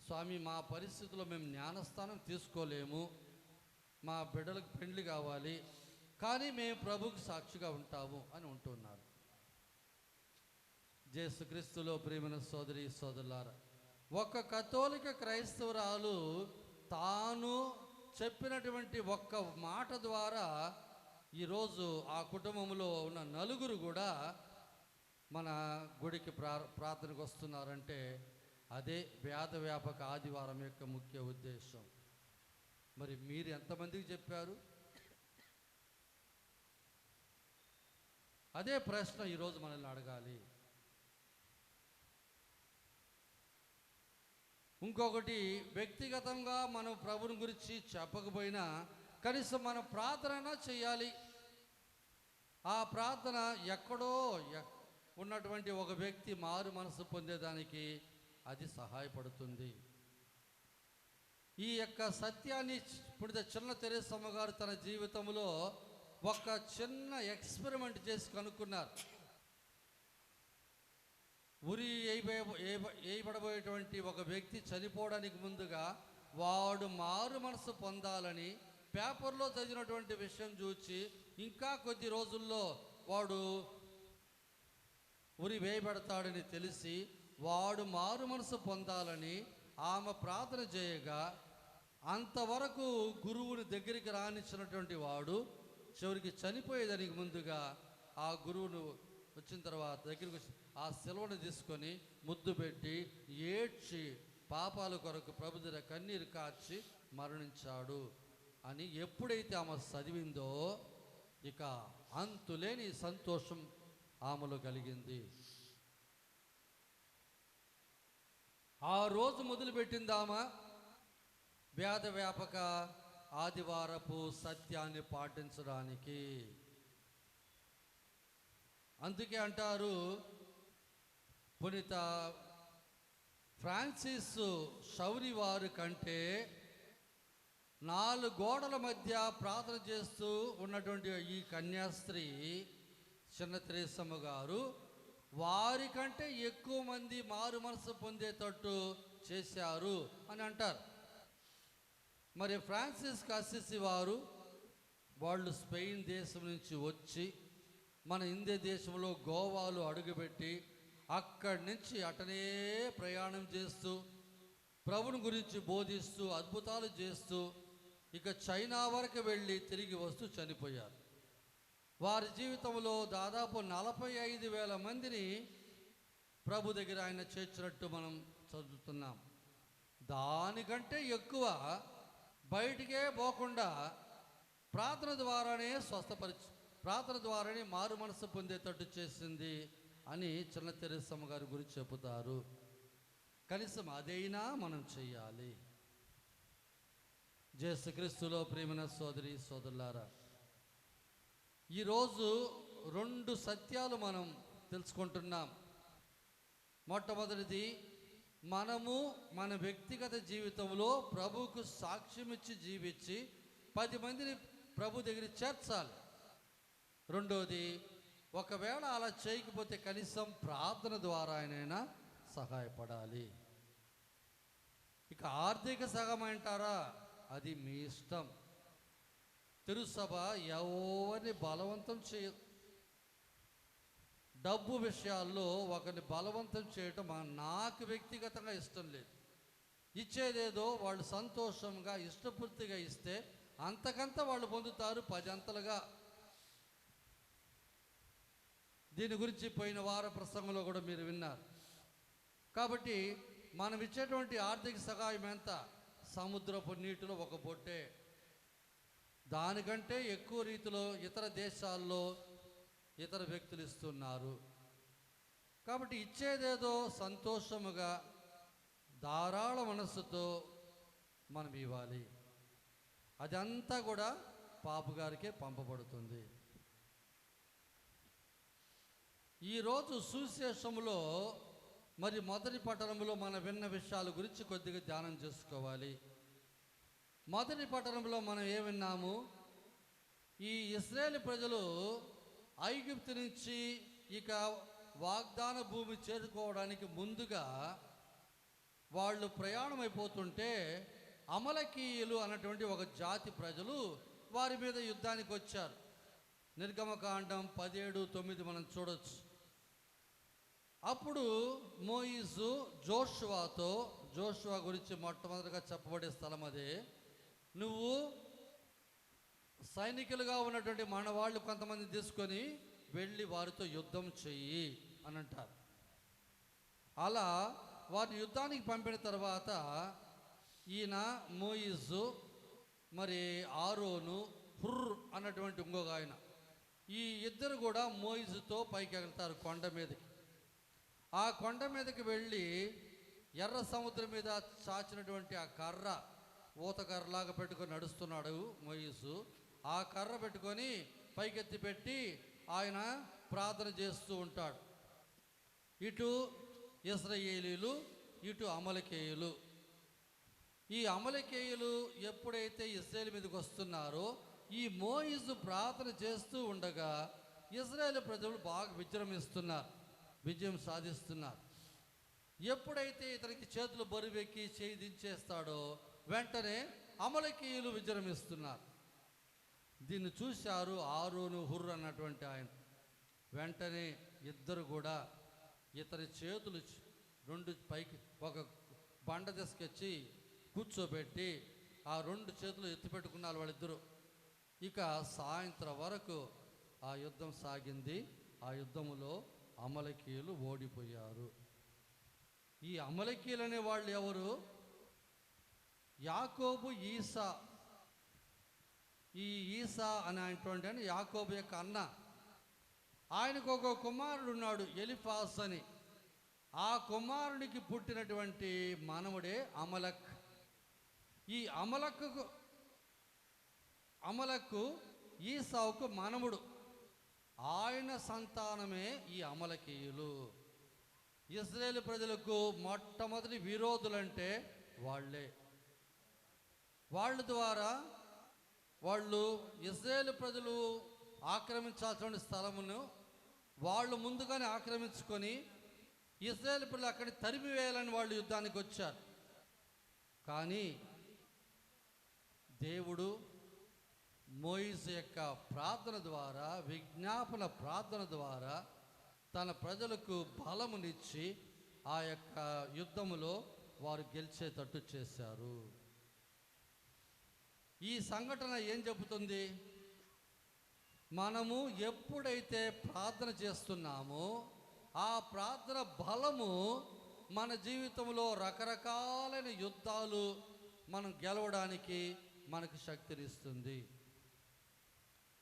స్వామి, మా పరిస్థితుల్లో మేము జ్ఞానస్థానం తీసుకోలేము, మా బిడ్డలకు పెండ్లి కావాలి, కానీ మేము ప్రభుకు సాక్షిగా ఉంటాము అని ఉంటున్నారు. యేసుక్రీస్తులో ప్రియమైన సోదరి సోదరులారా, ఒక కథోలిక క్రైస్తవురాలు తాను చెప్పినటువంటి ఒక్క మాట ద్వారా ఈరోజు ఆ కుటుంబంలో ఉన్న నలుగురు కూడా మన గుడికి ప్రార్థనకు వస్తున్నారంటే అదే వేద వ్యాపక ఆదివారం యొక్క ముఖ్య ఉద్దేశం. మరి మీరు ఎంతమందికి చెప్పారు? అదే ప్రశ్న ఈరోజు మనల్ని అడగాలి. ఇంకొకటి, వ్యక్తిగతంగా మనం ప్రభుని గురించి చెప్పకపోయినా కనీసం మనం ప్రార్థన చేయాలి. ఆ ప్రార్థన ఎక్కడో ఉన్నటువంటి ఒక వ్యక్తి మారు మనసు పొందేదానికి అది సహాయపడుతుంది. ఈ యొక్క సత్యాన్ని పుణిత చిన్న తెరేసమ్మ గారు తన జీవితంలో ఒక చిన్న ఎక్స్పెరిమెంట్ చేసి కనుక్కున్నారు. ఉరి వేయబడబోయేటువంటి ఒక వ్యక్తి చనిపోవడానికి ముందుగా వాడు మారు మనసు పొందాలని పేపర్లో చదివినటువంటి విషయం చూచి ఇంకా కొద్ది రోజుల్లో వాడు ఉరి వేయబడతాడని తెలిసి వాడు మారు మనసు పొందాలని ఆమె ప్రార్థన చేయగా అంతవరకు గురువుని దగ్గరికి రానిచ్చినటువంటి వాడు చివరికి చనిపోయేదానికి ముందుగా ఆ గురువును వచ్చిన తర్వాత దగ్గరికి వచ్చి ఆ సెలవును తీసుకొని ముద్దు పెట్టి ఏడ్చి పాపాల కొరకు ప్రభు దగ్గర కన్నీరు కార్చి మరణించాడు అని ఎప్పుడైతే ఆమె చదివిందో ఇక అంతులేని సంతోషం ఆమెలో కలిగింది. ఆ రోజు మొదలుపెట్టింది ఆమె వేద వ్యాపక ఆదివారపు సత్యాన్ని పాటించడానికి. అందుకే అంటారు, పునీత ఫ్రాన్సిస్ షౌరి వారి కంటే 4 గోడల మధ్య ప్రార్థన చేస్తూ ఉన్నటువంటి ఈ కన్యాస్త్రీ చిన్న తెరేసమ్మ గారు వారికంటే ఎక్కువ మంది మారు మనసు పొందేటట్టు చేశారు అని అంటారు. మరి ఫ్రాన్సిస్ అసిసి వారు వాళ్ళు స్పెయిన్ దేశం నుంచి వచ్చి మన ఇండియా దేశంలో గోవాలో అడుగుపెట్టి అక్కడి నుంచి అటనే ప్రయాణం చేస్తూ ప్రభుని గురించి బోధిస్తూ అద్భుతాలు చేస్తూ ఇక చైనా వరకు వెళ్ళి తిరిగి వస్తూ చనిపోయారు. వారి జీవితంలో దాదాపు 45,000 మందిని ప్రభు దగ్గర ఆయన చేర్చినట్టు మనం చదువుతున్నాం. దానికంటే ఎక్కువ బయటికే పోకుండా ప్రార్థన ద్వారానే ప్రార్థన ద్వారానే మారు మనసు పొందేటట్టు చేసింది అని చిన్న తెరేసమ్మ గారి గురించి చెబుతారు. కనీసం అదైనా మనం చెయ్యాలి. యేసుక్రీస్తులో ప్రియమైన సోదరి సోదరులారా, ఈరోజు 2 సత్యాలు మనం తెలుసుకుంటున్నాం. మొట్టమొదటిది, మనము మన వ్యక్తిగత జీవితంలో ప్రభువుకు సాక్ష్యం ఇచ్చి జీవించి 10 మందిని ప్రభు దగ్గర చేర్చాలి. రెండోది, ఒకవేళ అలా చేయకపోతే కనీసం ప్రార్థన ద్వారా అయినా సహాయపడాలి. ఇక ఆర్థిక సహాయం అంటారా, అది మీ ఇష్టం. తిరుసభ ఎవరిని బలవంతం చేయదు. డబ్బు విషయాల్లో ఒకరిని బలవంతం చేయటం నాకు వ్యక్తిగతంగా ఇష్టం లేదు. ఇచ్చేదేదో వాళ్ళు సంతోషంగా ఇష్టపూర్తిగా ఇస్తే అంతకంత వాళ్ళు పొందుతారు 10 అంతలుగా. దీని గురించి పోయిన వార ప్రసంగంలో కూడా మీరు విన్నారు. కాబట్టి మనం ఇచ్చేటువంటి ఆర్థిక సహాయం ఎంత? సముద్రపు నీటిలో ఒక బొట్టే. దానికంటే ఎక్కువ రీతిలో ఇతర దేశాల్లో ఇతర వ్యక్తులు ఇస్తున్నారు. కాబట్టి ఇచ్చేదేదో సంతోషముగా ధారాళ మనస్సుతో మనం ఇవ్వాలి. అదంతా కూడా పాపు గారికే పంపబడుతుంది. ఈరోజు సువిశేషంలో మరి మొదటి పట్టణంలో మనం విన్న విషయాల గురించి కొద్దిగా ధ్యానం చేసుకోవాలి. మొదటి పట్టణంలో మనం ఏమిన్నాము? ఈ ఇశ్రాయేలు ప్రజలు ఐగుప్తు నుంచి ఇక వాగ్దాన భూమి చేరుకోవడానికి ముందుగా వాళ్ళు ప్రయాణం అయిపోతుంటే అమలకీయులు అన్నటువంటి ఒక జాతి ప్రజలు వారి మీద యుద్ధానికి వచ్చారు. నిర్గమకాండం 17:9 మనం చూడొచ్చు. అప్పుడు మోయిజు జోషువా గురించి మొట్టమొదటిగా చెప్పబడే స్థలం అదే. నువ్వు సైనికులుగా ఉన్నటువంటి మన వాళ్ళు కొంతమంది తీసుకొని వెళ్ళి వారితో యుద్ధం చెయ్యి అని అంటారు. అలా వారిని యుద్ధానికి పంపిన తర్వాత ఈయన మోయిజు, మరి ఆరోను, హుర్ అన్నటువంటి ఇంకొక ఆయన, ఈ ఇద్దరు కూడా మోయిజుతో పైకి వెళ్తారు కొండ మీదకి. ఆ కొండ మీదకి వెళ్ళి ఎర్ర సముద్రం మీద చాచినటువంటి ఆ కర్ర, ఊతకర్రలాగా పెట్టుకొని నడుస్తున్నాడు మోయిజు. ఆ కర్ర పెట్టుకొని పైకెత్తి పెట్టి ఆయన ప్రార్థన చేస్తూ ఉంటాడు. ఇటు ఇశ్రాయేలీలు, ఇటు అమలకేయులు. ఈ అమలకేయులు ఎప్పుడైతే ఇశ్రాయేలు మీదకి వస్తున్నారో ఈ మోయిజు ప్రార్థన చేస్తూ ఉండగా ఇశ్రాయేలు ప్రజలు బాగా విజృంభిస్తున్నారు, విజయం సాధిస్తున్నారు. ఎప్పుడైతే ఇతనికి చేతులు బరువెక్కి చేయి దించేస్తాడో వెంటనే అమలకీయులు విజృంభిస్తున్నారు. దీన్ని చూశారు ఆరోను, హుర్ అన్నటువంటి ఆయన. వెంటనే ఇద్దరు కూడా ఇతని చేతులు రెండు పైకి ఒక బండ తీసుకొచ్చి కూర్చోబెట్టి ఆ రెండు చేతులు ఎత్తిపెట్టుకున్నారు వాళ్ళిద్దరూ. ఇక సాయంత్రం వరకు ఆ యుద్ధం సాగింది. ఆ యుద్ధములో అమలకీయులు ఓడిపోయారు. ఈ అమలకీయులు అనే వాళ్ళు ఎవరు? యాకోబు, ఈసా. ఈ ఈసా అని అనేటువంటి యాకోబు యొక్క అన్న. ఆయనకు ఒక కుమారుడు ఉన్నాడు, ఎలిఫాస్ అని. ఆ కుమారునికి పుట్టినటువంటి మనవడే అమలక్. ఈ అమలకు ఈసావుకు మనముడు. ఆయన సంతానమే ఈ అమలకీయులు. ఇశ్రాయేలు ప్రజలకు మొట్టమొదటి విరోధులంటే వాళ్ళే. వాళ్ళ ద్వారా వాళ్ళు ఇశ్రాయేలు ప్రజలు ఆక్రమించాల్సిన స్థలమును వాళ్ళు ముందుగానే ఆక్రమించుకొని ఇశ్రాయేలు ప్రజలు అక్కడిని తరిమివేయాలని వాళ్ళు యుద్ధానికి వచ్చారు. కానీ దేవుడు మోయిసు యొక్క ప్రార్థన ద్వారా, విజ్ఞాపన ప్రార్థన ద్వారా తన ప్రజలకు బలమునిచ్చి ఆ యొక్క యుద్ధములో వారు గెలిచేటట్టు చేశారు. ఈ సంఘటన ఏం చెబుతుంది? మనము ఎప్పుడైతే ప్రార్థన చేస్తున్నామో ఆ ప్రార్థన బలము మన జీవితంలో రకరకాలైన యుద్ధాలు మనం గెలవడానికి మనకు శక్తినిస్తుంది.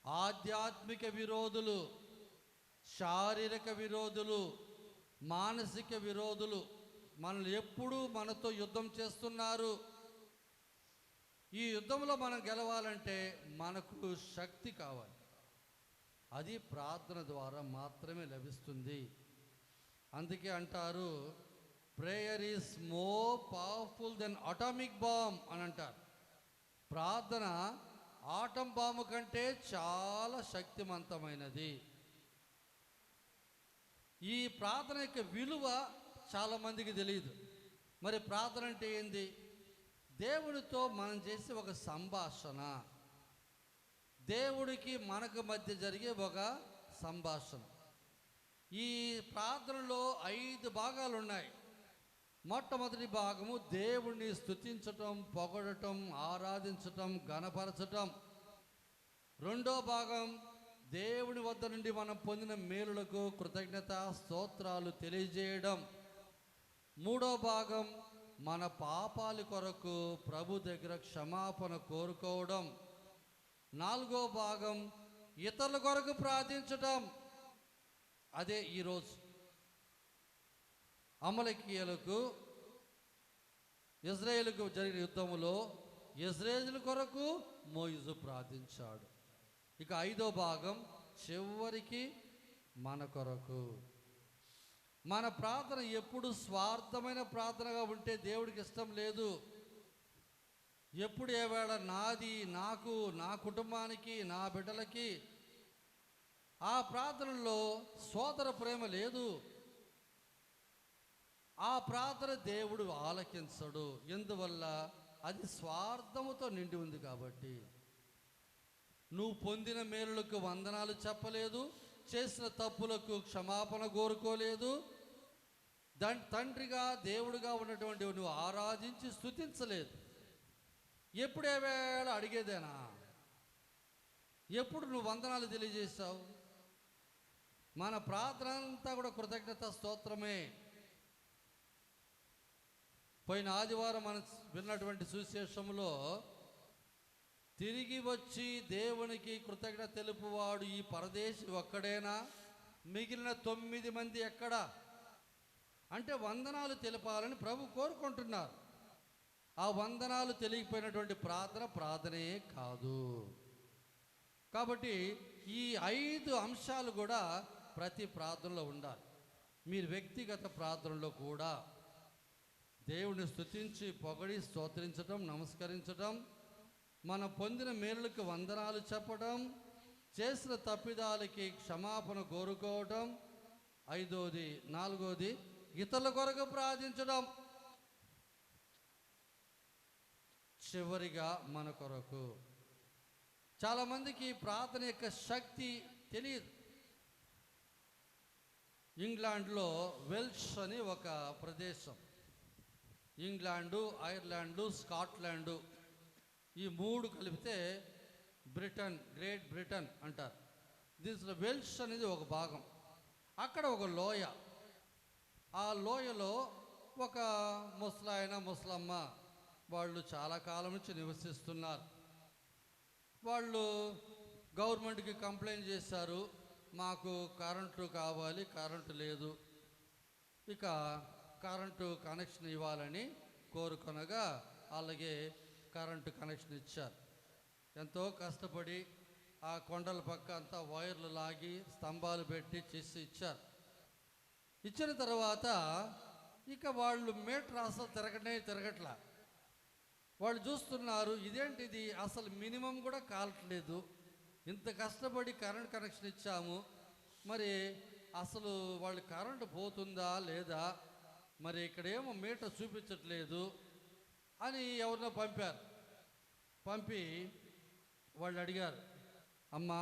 ఆధ్యాత్మిక విరోధులు, శారీరక విరోధులు, మానసిక విరోధులు మనల్ని ఎప్పుడూ మనతో యుద్ధం చేస్తున్నారు. ఈ యుద్ధంలో మనం గెలవాలంటే మనకు శక్తి కావాలి. అది ప్రార్థన ద్వారా మాత్రమే లభిస్తుంది. అందుకే అంటారు, prayer is more powerful than atomic bomb అని అంటారు. ప్రార్థన ఆటం బాంబు కంటే చాలా శక్తివంతమైనది. ఈ ప్రార్థన యొక్క విలువ చాలామందికి తెలియదు. మరి ప్రార్థన అంటే ఏంది? దేవుడితో మనం చేసే ఒక సంభాషణ, దేవుడికి మనకు మధ్య జరిగే ఒక సంభాషణ. ఈ ప్రార్థనలో 5 భాగాలు ఉన్నాయి. మొట్టమొదటి భాగము దేవుడిని స్తుతించటం, పొగడటం, ఆరాధించటం, ఘనపరచటం. రెండో భాగం దేవుని వద్ద నుండి మనం పొందిన మేలులకు కృతజ్ఞత స్తోత్రాలు తెలియజేయడం. మూడో భాగం మన పాపాల కొరకు ప్రభు దగ్గర క్షమాపణ కోరుకోవడం. నాలుగో భాగం ఇతరుల కొరకు ప్రార్థించటం. అదే ఈరోజు అమలకీయులకు ఇజ్రాయేలుకు జరిగిన యుద్ధములో ఇజ్రాయేలు కొరకు మోయిజు ప్రార్థించాడు. ఇక ఐదో భాగం చివరికి మన కొరకు. మన ప్రార్థన ఎప్పుడు స్వార్థమైన ప్రార్థనగా ఉంటే దేవుడికి ఇష్టం లేదు. ఎప్పుడు ఏవేళ నాది, నాకు, నా కుటుంబానికి, నా బిడ్డలకి, ఆ ప్రార్థనలో సోదర ప్రేమ లేదు. ఆ ప్రార్థన దేవుడు ఆలకించడు. ఎందువల్ల? అది స్వార్థముతో నిండి ఉంది కాబట్టి. నువ్వు పొందిన మేలులకు వందనాలు చెప్పలేదు, చేసిన తప్పులకు క్షమాపణ కోరుకోలేదు, తండ్రిగా దేవుడిగా ఉన్నటువంటి నువ్వు ఆరాధించి స్తుతించలేదు. ఎప్పుడే వేళ అడిగేదేనా? ఎప్పుడు నువ్వు వందనాలు తెలియజేశావు? మన ప్రార్థన అంతా కూడా కృతజ్ఞత స్తోత్రమే. పోయిన ఆదివారం మనం విన్నటువంటి సువిశేషంలో తిరిగి వచ్చి దేవునికి కృతజ్ఞత తెలుపువాడు ఈ పరదేశి ఒక్కడేనా? మిగిలిన 9 మంది ఎక్కడా? అంటే వందనాలు తెలపాలని ప్రభు కోరుకుంటున్నారు. ఆ వందనాలు తెలియకపోయినటువంటి ప్రార్థనే కాదు. కాబట్టి ఈ 5 అంశాలు కూడా ప్రతి ప్రార్థనలో ఉండాలి. మీరు వ్యక్తిగత ప్రార్థనలో కూడా దేవుని స్తుతించి పొగడి స్తోత్రించడం, నమస్కరించడం, మనం పొందిన మేలులకు వందనాలు చెప్పడం, చేసిన తప్పిదాలకి క్షమాపణ కోరుకోవడం, 4వది ఇతరుల కొరకు ప్రార్థించడం, చివరిగా మన కొరకు. చాలామందికి ప్రార్థన యొక్క శక్తి తెలియదు. ఇంగ్లాండ్లో వెల్ష్ అని ఒక ప్రదేశం, ఇంగ్లాండు, ఐర్లాండు, స్కాట్లాండు ఈ 3 కలిపితే బ్రిటన్, గ్రేట్ బ్రిటన్ అంటారు. దీంట్లో వెల్ష్ అనేది ఒక భాగం. అక్కడ ఒక లోయ, ఆ లోయలో ఒక ముసలాయన ముసలమ్మ వాళ్ళు చాలా కాలం నుంచి నివసిస్తున్నారు. వాళ్ళు గవర్నమెంట్కి కంప్లైంట్ చేశారు, మాకు కరెంటు కావాలి, కరెంటు లేదు, ఇక కరెంటు కనెక్షన్ ఇవ్వాలని కోరుకొనగా అలాగే కరెంటు కనెక్షన్ ఇచ్చారు. ఎంతో కష్టపడి ఆ కొండల పక్క అంతా వైర్లు లాగి స్తంభాలు పెట్టి చేసి ఇచ్చారు. ఇచ్చిన తర్వాత ఇక వాళ్ళు మీటర్ అసలు తిరగట్లా. వాళ్ళు చూస్తున్నారు, ఇదేంటిది అసలు మినిమం కూడా కాలట్లేదు, ఇంత కష్టపడి కరెంట్ కనెక్షన్ ఇచ్చాము, మరి అసలు వాళ్ళు కరెంటు పోతుందా లేదా, మరి ఇక్కడేమో మీటర్ చూపించట్లేదు అని ఎవరినో పంపారు. పంపి వాళ్ళు అడిగారు, అమ్మా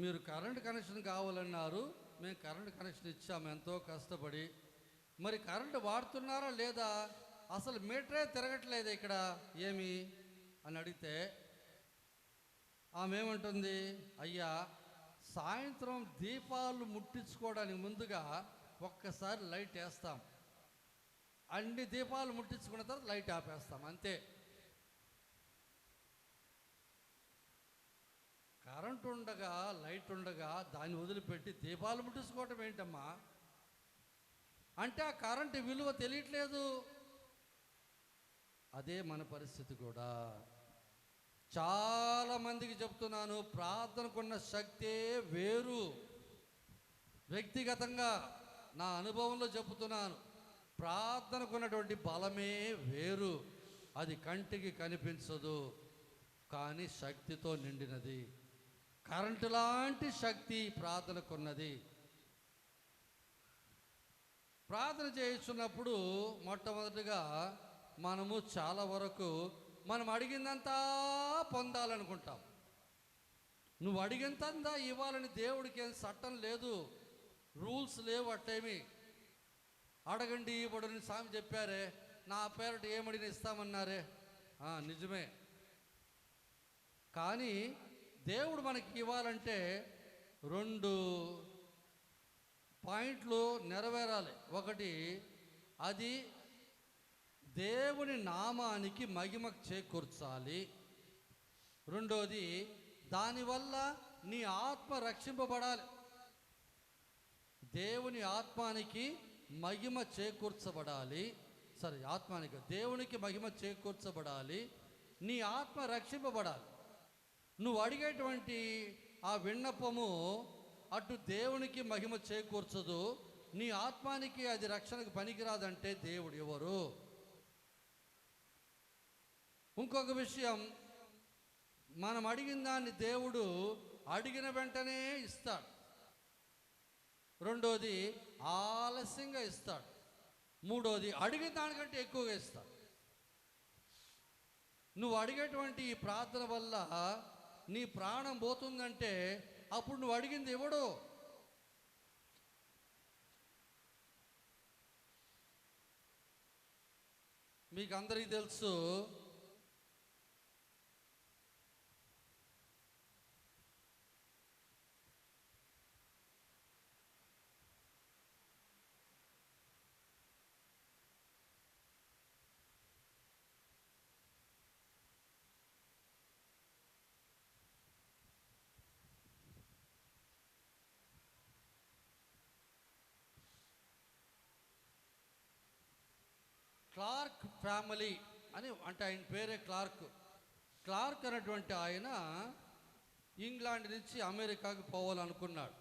మీరు కరెంట్ కనెక్షన్ కావాలన్నారు, మేము కరెంట్ కనెక్షన్ ఇచ్చాము ఎంతో కష్టపడి, మరి కరెంటు వాడుతున్నారా లేదా, అసలు మీటరే తిరగట్లేదు ఇక్కడ ఏమి అని అడిగితే ఆమె ఏమంటుంది, అయ్యా సాయంత్రం దీపాలు ముట్టించుకోవడానికి ముందుగా ఒక్కసారి లైట్ వేస్తాం, అన్ని దీపాలు ముట్టించుకున్న తర్వాత లైట్ ఆపేస్తాం అంతే. కరెంట్ ఉండగా లైట్ ఉండగా దాన్ని వదిలిపెట్టి దీపాలు ముట్టించుకోవటం ఏంటమ్మా అంటే ఆ కరెంటు విలువ తెలియట్లేదు. అదే మన పరిస్థితి కూడా. చాలామందికి చెప్తున్నాను, ప్రార్థనకున్న శక్తే వేరు. వ్యక్తిగతంగా నా అనుభవంలో చెబుతున్నాను, ప్రార్థనకున్నటువంటి బలమే వేరు. అది కంటికి కనిపించదు, కానీ శక్తితో నిండినది. కరెంటు లాంటి శక్తి ప్రార్థనకున్నది. ప్రార్థన చేస్తున్నప్పుడు మొట్టమొదటిగా మనము చాలా వరకు మనం అడిగిందంతా పొందాలనుకుంటాం. నువ్వు అడిగిందంతా ఇవ్వాలని దేవుడికి ఏం చట్టం లేదు, రూల్స్ లేవు. అట్టేమి అడగండి ఇవ్వడని స్వామి చెప్పారే, నా పేరట ఏమడిగిన ఇస్తామన్నారే, నిజమే. కానీ దేవుడు మనకి ఇవ్వాలంటే 2 పాయింట్లు నెరవేరాలి. ఒకటి, అది దేవుని నామానికి మహిమ చేకూర్చాలి. రెండోది, దానివల్ల నీ ఆత్మ రక్షింపబడాలి. దేవుని ఆత్మానికి మహిమ చేకూర్చబడాలి. ఆత్మానికి దేవునికి మహిమ చేకూర్చబడాలి, నీ ఆత్మ రక్షింపబడాలి. నువ్వు అడిగేటువంటి ఆ విన్నపము అటు దేవునికి మహిమ చేకూర్చదు, నీ ఆత్మానికి అది రక్షణకు పనికిరాదంటే దేవుడు ఎవరు? ఇంకొక విషయం, మనం అడిగిన దాన్ని దేవుడు అడిగిన వెంటనే ఇస్తాడు. రెండోది, ఆలస్యంగా ఇస్తాడు. మూడోది, అడిగిన దానికంటే ఎక్కువగా ఇస్తాడు. నువ్వు అడిగేటువంటి ఈ ప్రార్థన వల్ల నీ ప్రాణం పోతుందంటే అప్పుడు నువ్వు అడిగింది ఇవ్వడు. మీకు అందరికీ తెలుసు, ఫ్యామిలీ అని, అంటే ఆయన పేరే క్లార్క్. క్లార్క్ అనేటువంటి ఆయన ఇంగ్లాండ్ నుంచి అమెరికాకి పోవాలనుకున్నాడు.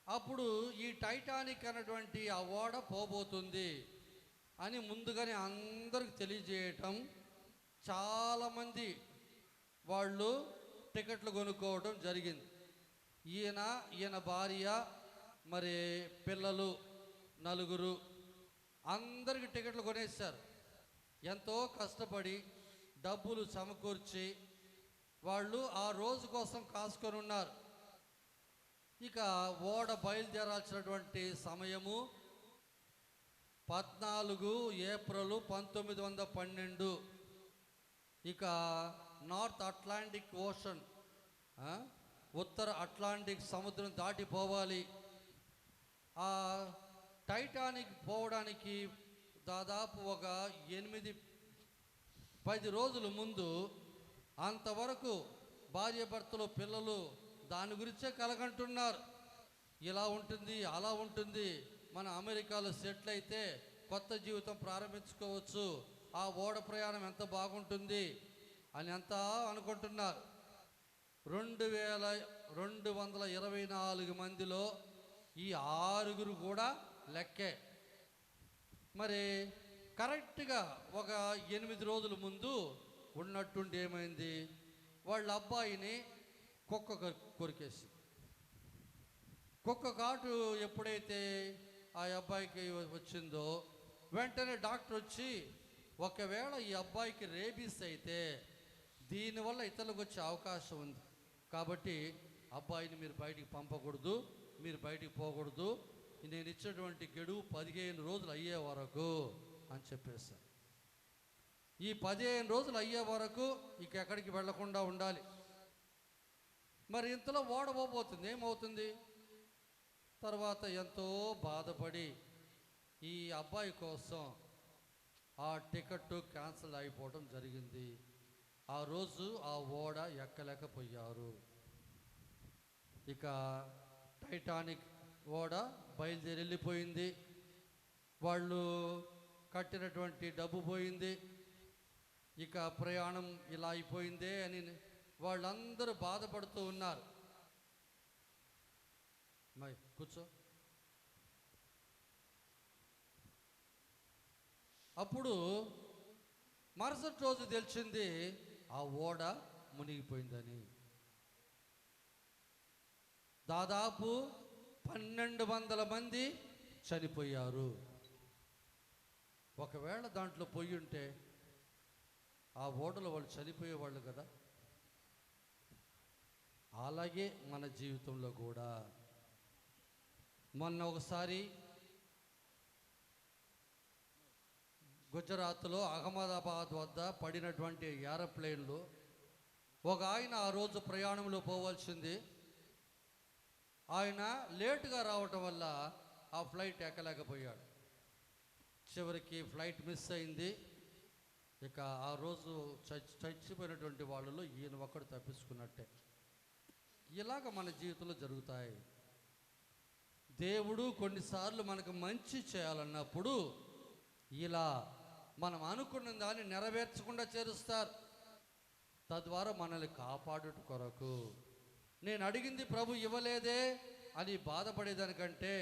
అప్పుడు ఈ టైటానిక్ అనేటువంటి ఆ ఓడ పోబోతుంది అని ముందుగానే అందరికి తెలియజేయటం, చాలామంది వాళ్ళు టికెట్లు కొనుక్కోవడం జరిగింది. ఈయన భార్య, మరి పిల్లలు నలుగురు, అందరికి టికెట్లు కొనేశారు. ఎంతో కష్టపడి డబ్బులు సమకూర్చి వాళ్ళు ఆ రోజు కోసం కాసుకొని ఉన్నారు. ఇక ఓడ బయలుదేరాల్సినటువంటి సమయము 14 ఏప్రిల్ 1912. ఇక నార్త్ అట్లాంటిక్ ఓషన్, ఉత్తర అట్లాంటిక్ సముద్రం దాటిపోవాలి. ఆ టైటానిక్ పోవడానికి దాదాపు ఒక 8-10 రోజుల ముందు అంతవరకు భార్యాభర్తలు పిల్లలు దాని గురించే కలగంటున్నారు. ఇలా ఉంటుంది, అలా ఉంటుంది, మన అమెరికాలో సెటిల్ అయితే కొత్త జీవితం ప్రారంభించుకోవచ్చు, ఆ ఓడ ప్రయాణం ఎంత బాగుంటుంది అని అంతా అనుకుంటున్నారు. 2224 మందిలో ఈ 6 కూడా లెక్కే. మరి కరెక్ట్గా ఒక 8 రోజుల ముందు ఉన్నట్టుండి ఏమైంది, వాళ్ళ అబ్బాయిని కుక్క కొరికేసి, కుక్క కాటు ఎప్పుడైతే ఆ అబ్బాయికి వచ్చిందో వెంటనే డాక్టర్ వచ్చి, ఒకవేళ ఈ అబ్బాయికి రేబీస్ అయితే దీనివల్ల ఇతరులకు వచ్చే అవకాశం ఉంది, కాబట్టి అబ్బాయిని మీరు బయటికి పంపకూడదు, మీరు బయటికి పోకూడదు, నేను ఇచ్చినటువంటి గడువు 15 రోజులు అయ్యే వరకు అని చెప్పేశాను. ఈ 15 రోజులు అయ్యే వరకు ఇక ఎక్కడికి వెళ్లకుండా ఉండాలి. మరి ఇంతలో ఓడబోతుంది, ఏమవుతుంది? తర్వాత ఎంతో బాధపడి ఈ అబ్బాయి కోసం ఆ టికెట్ క్యాన్సిల్ అయిపోవడం జరిగింది. ఆ రోజు ఆ ఓడ ఎక్కలేకపోయారు. ఇక టైటానిక్ ఓడ బయలుదేరి వెళ్ళిపోయింది. వాళ్ళు కట్టినటువంటి డబ్బు పోయింది. ఇక ప్రయాణం ఇలా అయిపోయిందే అని వాళ్ళందరూ బాధపడుతూ ఉన్నారు. మై కూర్చో. అప్పుడు మరుసటి రోజు తెలిసింది ఆ ఓడ మునిగిపోయిందని. దాదాపు 1200 మంది చనిపోయారు. ఒకవేళ దాంట్లో పొయ్యి ఉంటే ఆ ఓడలో వాళ్ళు చనిపోయేవాళ్ళు కదా. అలాగే మన జీవితంలో కూడా మొన్న ఒకసారి గుజరాత్లో అహ్మదాబాద్ వద్ద పడినటువంటి ఏరోప్లేన్లో ఒక ఆయన ఆ రోజు ప్రయాణంలో పోవాల్సింది, ఆయన లేటుగా రావటం వల్ల ఆ ఫ్లైట్ ఎక్కలేకపోయాడు. చివరికి ఫ్లైట్ మిస్ అయింది. ఇక ఆ రోజు చచ్చిపోయినటువంటి వాళ్ళలో ఈయన ఒక్కడు తప్పించుకున్నట్టే. ఇలాగ మన జీవితంలో జరుగుతాయి. దేవుడు కొన్నిసార్లు మనకు మంచి చేయాలన్నప్పుడు ఇలా మనం అనుకున్న దాన్ని నెరవేర్చకుండా చేరుస్తారు. తద్వారా మనల్ని కాపాడుట కొరకు, నేను అడిగింది ప్రభు ఇవ్వలేదే అని బాధపడేదానికంటే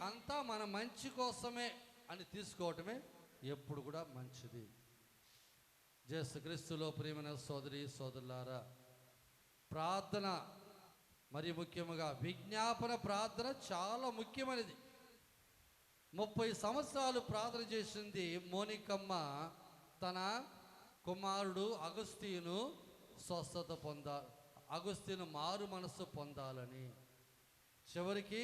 అంతా మన మంచి కోసమే అని తీసుకోవటమే ఎప్పుడు కూడా మంచిది. యేసుక్రీస్తులో ప్రియమైన సోదరి సోదరులారా, ప్రార్థన, మరి ముఖ్యంగా విజ్ఞాపన ప్రార్థన చాలా ముఖ్యమైనది. 30 సంవత్సరాలు ప్రార్థన చేసింది మోనికమ్మ తన కుమారుడు అగస్తీను స్వస్థత అగస్తీను మారు మనస్సు పొందాలని. చివరికి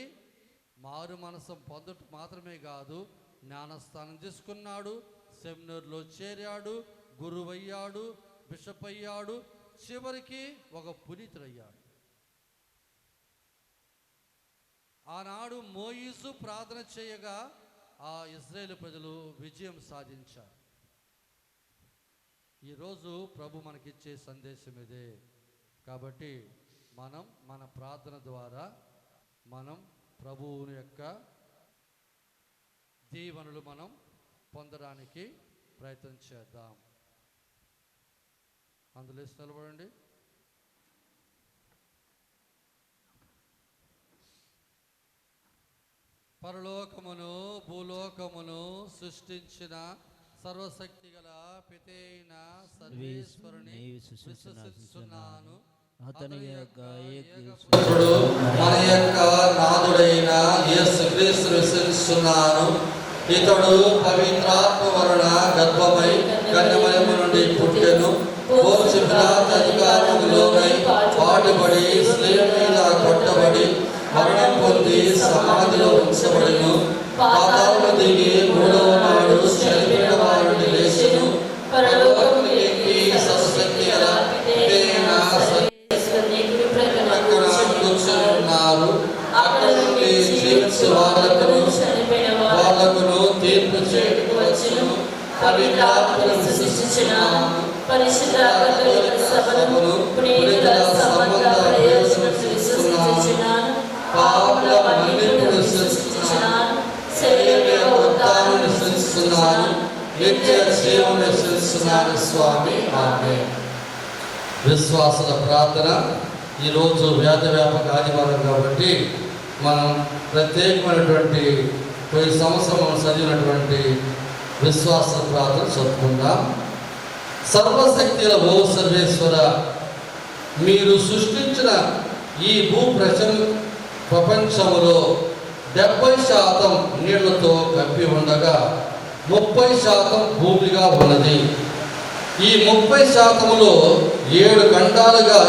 మారు మనసు పొందటం మాత్రమే కాదు, జ్ఞానస్థానం తీసుకున్నాడు, సెమినార్లో చేరాడు, గురువయ్యాడు, బిషప్ అయ్యాడు, చివరికి ఒక పునీతుడయ్యాడు. ఆనాడు మోయిసు ప్రార్థన చేయగా ఆ ఇశ్రాయేలు ప్రజలు విజయం సాధించారు. ఈరోజు ప్రభు మనకిచ్చే సందేశం ఇదే. కాబట్టి మనం మన ప్రార్థన ద్వారా మనం ప్రభువుని యొక్క దీవెనలు మనం పొందడానికి ప్రయత్నం చేద్దాం. అందులో నిలబడండి. పరలోకమును భూలోకమును సృష్టించిన సర్వశక్తి గల పితైన సర్వేశ్వరుని విశ్వసిస్తున్నాను. అతని యొక్క మన యొక్క నాథుడైన యేసుక్రీస్తును విశ్వసిస్తున్నాను. ఇతడు పవిత్రాత్మ వలన గర్భమై కన్యమరియము నుండి పుట్టెను. పోన్షు పిలాతు అధికారముకు లోనై పాటుపడి శిలువ మీద కొట్టబడి మరణం పొంది సమాధిలో ఉంచబడెను. పాతాళము దిగి మూడవ నాడు చనిపోయిన వారి నుండి లేచెను. పరలోకమునకు ఎక్కి సర్వశక్తి గల పితైన సర్వేశ్వరుని కుడి ప్రక్కన కూర్చుని ఉన్నారు. అక్కడ నుండి జీవించు వాళ్లకును చనిపోయిన వాళ్లకును తీర్పు చేయుటకు వచ్చెను. పవిత్ర ఆత్మను విశ్వసించిన పరిశుద్ధ కథోలిక సభను పునీతుల సంబంధ ప్రయోజనములను విశ్వసించుచున్నాను. పాపముల మన్నిపును విశ్వసించుచున్నాను. శరీర ఉద్ధారమును విశ్వసిస్తున్నాను. నిత్య జీవమును విశ్వసిస్తున్నాను. స్వామి ఆమేన్. విశ్వాసుల ప్రార్థన. ఈరోజు వ్యాధ వ్యాపక ఆదివారం కాబట్టి మనం ప్రత్యేకమైనటువంటి కొన్ని సంవత్సరం మనం చదివినటువంటి విశ్వాస ప్రార్థన చదువుకుందాం. సర్వశక్తుల ఓ సర్వేశ్వర, మీరు సృష్టించిన ఈ ప్రపంచములో 70% నీళ్లతో కప్పి ఉండగా 30% భూమిగా ఉన్నది. ఈ 30%లో 7 ఖండాలుగా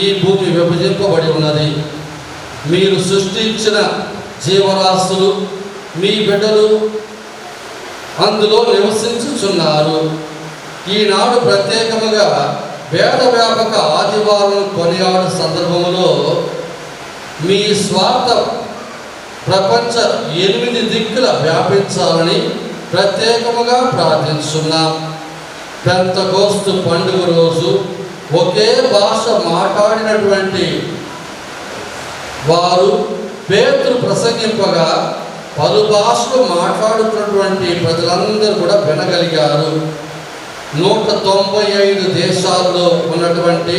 ఈ భూమి విభజింపబడి ఉన్నది. మీరు సృష్టించిన జీవరాశులు మీ బిడ్డలు అందులో నివసించుచున్నారు. ఈనాడు ప్రత్యేకముగా వేద వ్యాపక ఆదివారం కొనియాడు సందర్భంలో మీ స్వార్థ ప్రపంచ 8 దిక్కుల వ్యాపించాలని ప్రత్యేకముగా ప్రార్థించున్నాం. పెంతెకోస్తు పండుగ రోజు ఒకే భాష మాట్లాడినటువంటి వారు పేతురు ప్రసంగింపగా పలు భాషలు మాట్లాడుతున్నటువంటి ప్రజలందరూ కూడా వినగలిగారు. 195 దేశాల్లో ఉన్నటువంటి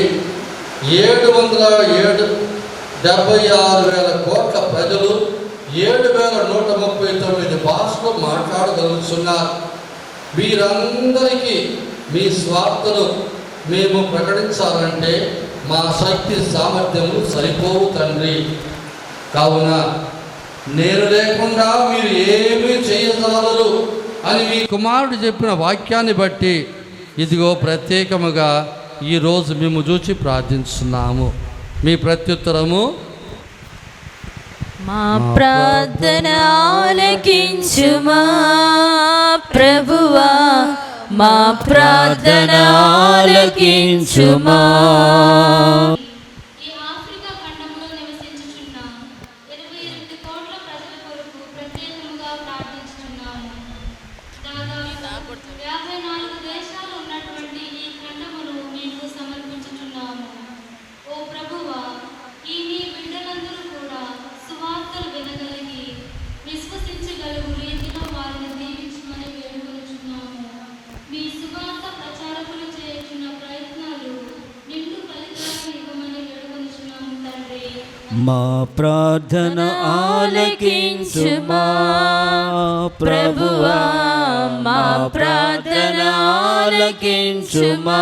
776,000 కోట్ల ప్రజలు 7,139 భాషలు మాట్లాడగలుగుతున్నారు. వీరందరికీ మీ స్వార్థను మేము ప్రకటించాలంటే మా శక్తి సామర్థ్యము సరిపోవు తండ్రి. కావున నేను లేకుండా మీరు ఏమీ చేయగలరు అని మీ కుమారుడు చెప్పిన వాక్యాన్ని బట్టి ఇదిగో ప్రత్యేకముగా ఈరోజు మేము చూచి ప్రార్థిస్తున్నాము. మీ ప్రత్యుత్తరము. మా ప్రార్థన ఆలకించుమా ప్రభువా, మా ప్రార్థన ఆలకించుమా. మా ప్రార్థన ఆలకించుమా ప్రభువా, మా ప్రార్థన ఆలకించుమా.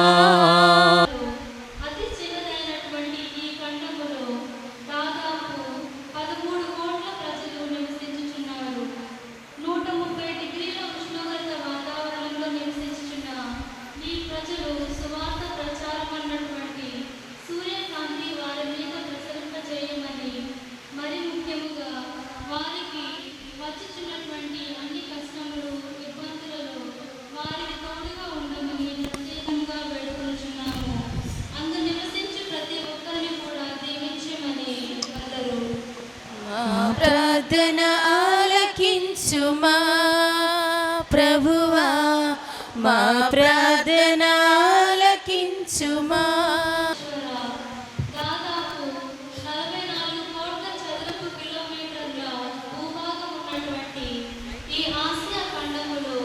ప్రార్థన ఆలకించుమా ప్రభువా, మా ప్రార్థన ఆలకించుమా. దాదాపు 44 కోట్ల చదరపు కిలోమీటర్ల భూభాగం ఉన్నటువంటి ఈ ఆసియా ఖండములో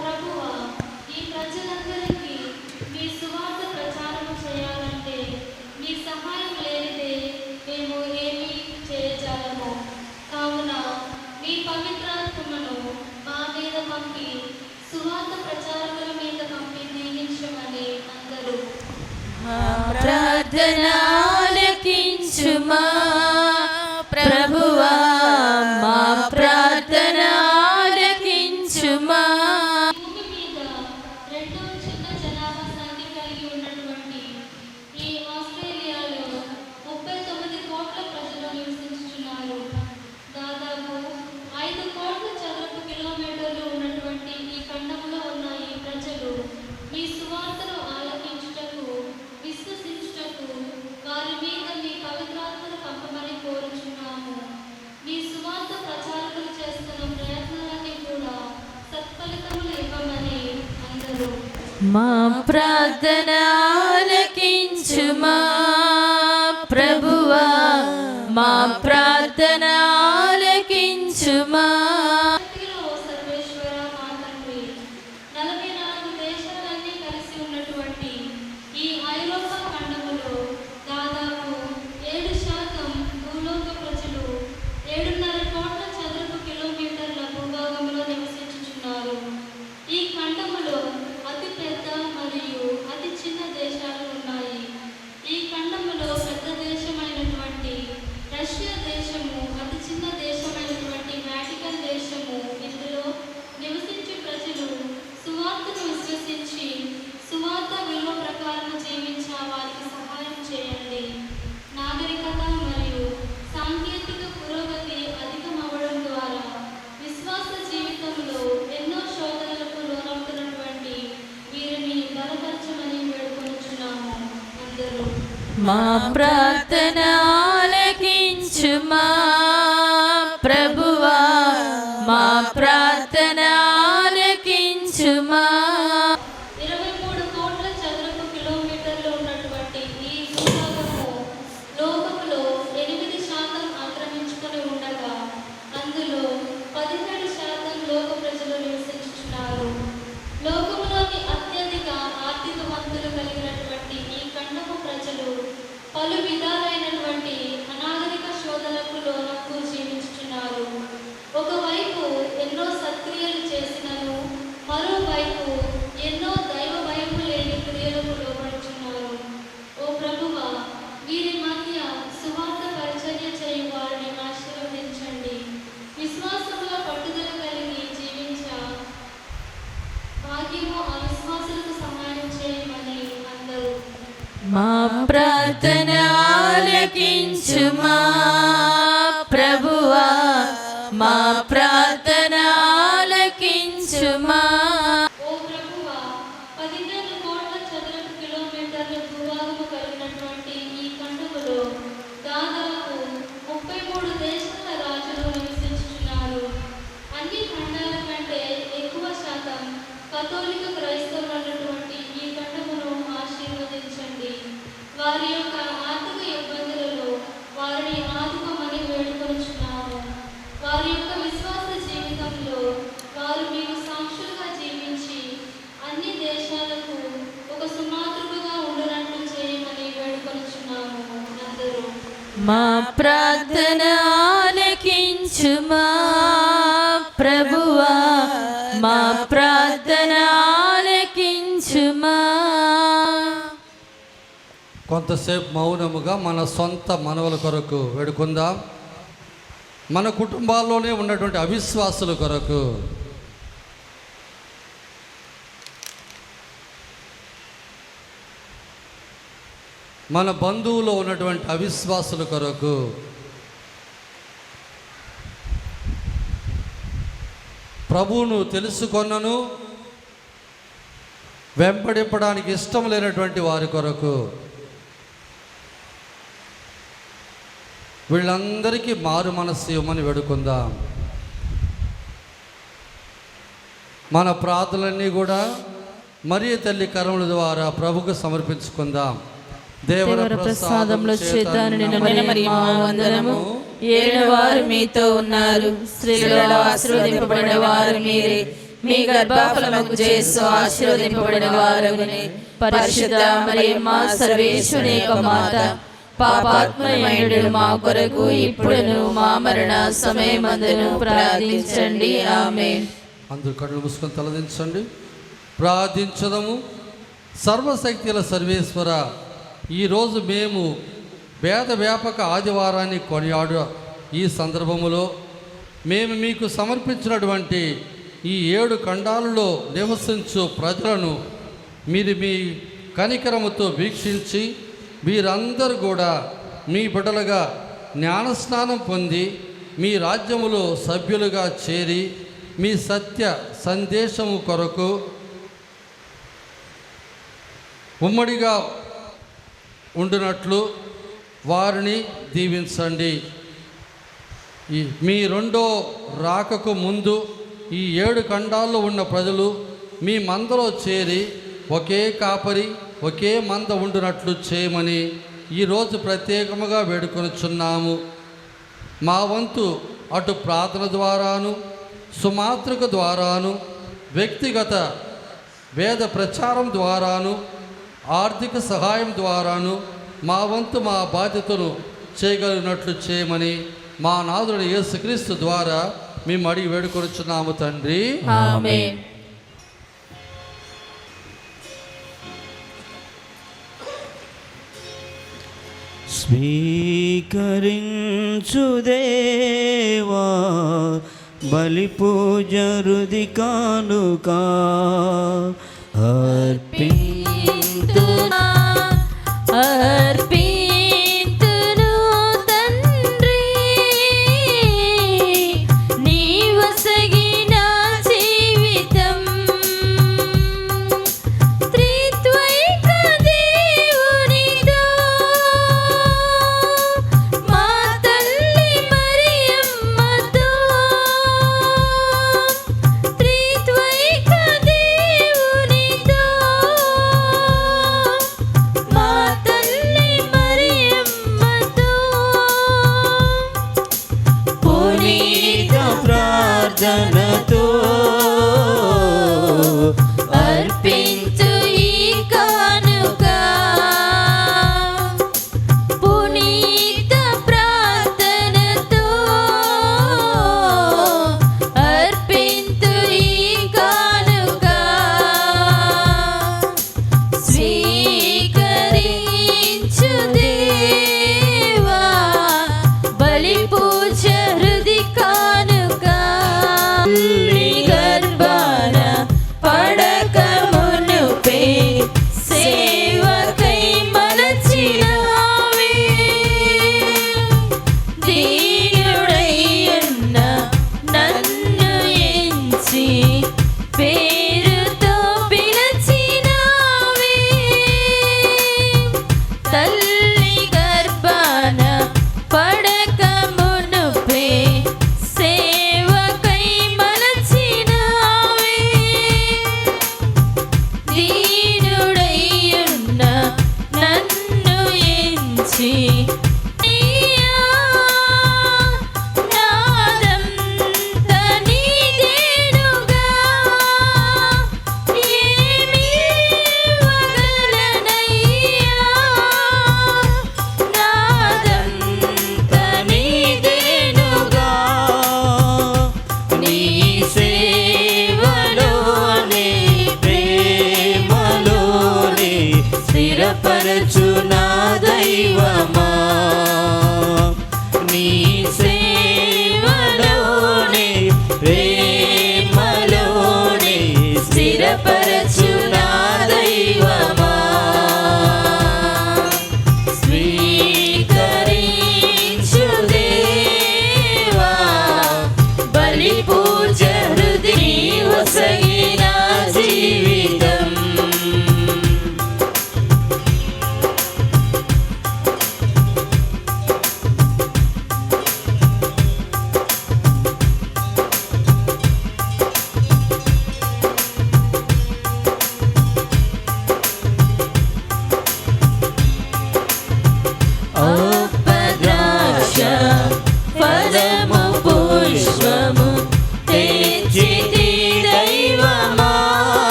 ప్రభువా, ఈ ప్రజలందరికీ మీ సువార్త ప్రచారం చేయాలంటే మీ సహాయం లేనిదే మేము ఏమీ చేయజాలము. కావున మీ పవిత్రాత్మను మా మీద పంపి సువార్త ప్రచారకుల మీద పంపి దీవించమని అందరూ. ప్రార్థన ఆలకించుమా ప్రభువా, మా ప్రార్థన ఆలకించుమా. భూమి మీద రెండవ చిన్న జనాభా సంఖ్య కలిగి ఉన్నటువంటి ఈ ఆస్ట్రేలియాలో 39 కోట్ల ప్రజలు నివసించుచున్నారు. దాదాపు 5 కోట్ల చదరపు కిలోమీటర్లు ఉన్నటువంటి ఈ ఖండంలో ఉన్న ఈ ప్రజలు మీ సువార్తను ఆలకించుటకు, విశ్వసించుటకు వారి మీద మీ పవిత్రాత్మను పంపమని కోరుచున్నాము. మీ సువార్త ప్రచారకులు చేస్తున్న ప్రయత్నాలన్నీ కూడా సత్ఫలితములు ఇవ్వమని అందరూ. మా ప్రార్థన ఆలకించుమా ప్రభువా, మా ప్రార్థన ఆలకించుమా. శక్తిలో సర్వేశ్వర మా తండ్రి, 44 దేశాలన్నీ కలిసి ఉన్నటువంటి ఈ ఐరోపా ఖండములో దాదాపు 7% భూలోక ప్రజలు 7.5 కోట్ల చదరపు కిలోమీటర్ల భూభాగంలో నివసించుచున్నారు. ఈ ఖండములో అతి పెద్ద మరియు అతి చిన్న దేశాలు ఉన్నాయి. ఈ ఖండములో పెద్ద దేశమైనటువంటి రష్యా దేశము, అతి చిన్న దేశమైనటువంటి వాటికన్ దేశము, ఇందులో నివసించే ప్రజలు సువార్తను విశ్వసించి సువార్త విలువ ప్రకారం జీవించే వారికి సహాయం చేయండి. నాగరికత మరియు సాంకేతిక పురోగతి అధికమవ్వడం ద్వారా విశ్వాస జీవితంలో ఎన్నో శోధనలకు లోనవుతున్నటువంటి వీరిని బలపరచమని వేడుకొనుచున్నాము అందరూ. మా ప్రార్థన ఆలకించుమా ప్రభువా, మా ప్రార్థన ఆలకించుమా. 23 కోట్ల చదరపు కిలోమీటర్లు ఉన్నటువంటి ఈ భూభాగము లోకములో 8% ఆక్రమించుకొని ఉండగా అందులో 17% లోక ప్రజలు నివసించుచున్నారు. లోకములోని అత్యధిక ఆర్థికవంతులు కలిగినటువంటి ఈ ఖండము ప్రజలు పలు విధాలైనటువంటి అనాగరిక శోధనకు లోనకు జీవించుచున్నారు. ఒకవైపు ఎన్నో సత్క్రియలు చేసినను మరోవైపు ఎన్నో దైవ భయము లేని క్రియలకు లోబడుచున్నారు. ఓ ప్రభువా, వీరి మధ్య సువార్త పరిచర్య చేయు వారిని ఆశీర్వదించండి. విశ్వాసంలో పట్టుదల కలిగి జీవించ భాగ్యము ఆ విశ్వాసులకు సహాయం చేయమని అందరూ. మా ప్రార్థన ఆలకించుమా ప్రభువా, మా ప్రార్థన ఆలకించుమా. ఓ ప్రభువా, 15 కోట్ల చదరపు కిలోమీటర్ల భూభాగము కలిగినటువంటి ఈ ఖండములో దాదాపు 33 దేశాల రాజులు నివసించుచున్నారు. అన్ని ఖండాల కంటే ఎక్కువ శాతం కథోలిక క్రైస్తవులు ఉన్నటువంటి ఈ ఖండమును ఆశీర్వదించండి. వారి యొక్క ఆర్థిక ఇబ్బందులలో వారిని ఆదుకోమని వేడుకొనుచున్నాము. వారి యొక్క విశ్వాస జీవితంలో వారు మీకు సాక్షులుగా జీవించి అన్ని దేశాలకు ఒక సుమాతృకగా ఉండునట్లు చేయమని వేడుకొనుచున్నాము అందరూ. మా ప్రార్థన ఆలకించుమా ప్రభువా, మా ప్రార్థన ఆలకించుమా. కొంతసేపు మౌనముగా మన సొంత మనవల కొరకు వేడుకుందాం. మన కుటుంబాల్లోనే ఉన్నటువంటి అవిశ్వాసుల కొరకు, మన బంధువులో ఉన్నటువంటి అవిశ్వాసుల కొరకు, ప్రభువును తెలుసుకొన్నను వెంబడింపడానికి ఇష్టం లేనటువంటి వారి కొరకు, వీళ్ళందరికీ మారు మనస్సు ఇవ్వమని వేడుకుందాం. మన ప్రార్థనలన్నీ కూడా మరియ తల్లి కరముల ద్వారా ప్రభుకు సమర్పించుకుందాం. దేవర ప్రసాదంలో చేతాను నిన్న మరి మా వందనము. ఏలిన వారు మీతో ఉన్నారు, స్త్రీలలో ఆశీర్వదింపబడిన వారు మీరే, మీ గర్భఫలముకు చేస్తూ ఆశీర్వదింపబడిన వారగునే. పరిశుద్ధ మరియమ్మ సర్వేశ్వరుని యొక్క మాత, పాపాత్మయుడు మా కొరకు ఇప్పుడును మా మరణ సమయమందును ప్రార్థించండి. ఆమేన్. అందరూ కళ్ళు మూసుకొని తలదించండి, ప్రార్థించదము. సర్వశక్తుల సర్వేశ్వర, ఈరోజు మేము వేద వ్యాపక ఆదివారాన్ని కొనియాడు ఈ సందర్భములో మేము మీకు సమర్పించినటువంటి ఈ 7 ఖండాలలో నివసించు ప్రజలను మీరు మీ కనికరముతో వీక్షించి వీరందరూ కూడా మీ బిడ్డలుగా జ్ఞానస్నానం పొంది మీ రాజ్యములో సభ్యులుగా చేరి మీ సత్య సందేశము కొరకు ఉమ్మడిగా ఉండునట్లు వారిని దీవించండి. మీ రెండో రాకకు ముందు ఈ 7 ఖండాల్లో ఉన్న ప్రజలు మీ మందలో చేరి ఒకే కాపరి ఒకే మంద ఉండునట్లు చేయమని ఈరోజు ప్రత్యేకముగా వేడుకొనుచున్నాము. మా వంతు అటు ప్రార్థన ద్వారాను, సుమాతృక ద్వారాను, వ్యక్తిగత వేద ప్రచారం ద్వారాను, ఆర్థిక సహాయం ద్వారాను మా వంతు మా బాధ్యతను చేయగలిగినట్లు చేయమని మా నాథుడు యేసుక్రీస్తు ద్వారా మేము అడిగి వేడుకొనుచున్నాము తండ్రి. ఆమేన్. స్వీకరించు దేవా బలి పూజ హృది కానుక అర్పింతునా అర్పింతును తండ్రి, నీవసగిన జీవితం త్రిత్వైక దేవునితో మా తల్లి మరియమ్మతో త్రిత్వైక దేవునితో మా తల్లి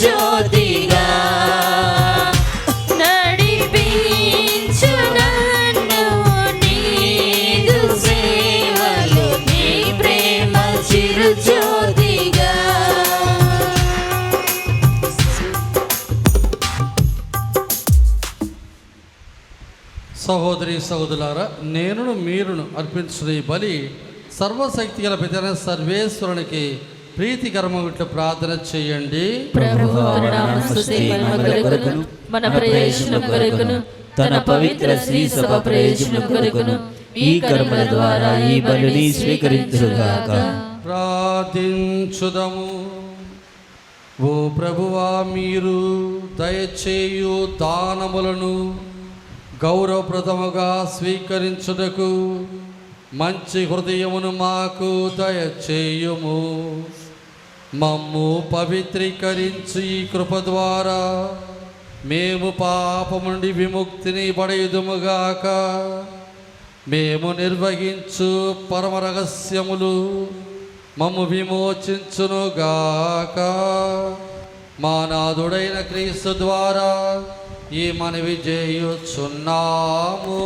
జ్యోతిగా నడిపించు నన్ను నీదు సేవలు నీ ప్రేమ చిరు జ్యోతిగా. సహోదరి సహోదరులారా, నేనును మీరును అర్పించిన ఈ బలి సర్వశక్తి గల పితైన సర్వేశ్వరునికి ప్రీతికరమగుట్ల ప్రార్థన చేయండి. మన ప్రయోజనం కొరకును తన పవిత్ర శ్రీ సభ ప్రయోజనం కొరకును ఈ కర్మల ద్వారా ఈ బలిని స్వీకరించుగాక. ప్రార్థించుదము. ఓ ప్రభువా, మీరు దయచేయు దానములను గౌరవప్రదముగా స్వీకరించుటకు మంచి హృదయమును మాకు దయచేయుము. మమ్ము పవిత్రీకరించి ఈ కృప ద్వారా మేము పాపము నుండి విముక్తిని పడేదుముగాక. మేము నిర్వహించు పరమ రహస్యములు మమ్ము విమోచించునుగాక. మా నాథుడైన క్రీస్తు ద్వారా ఈ మనవి చేయుచున్నాము.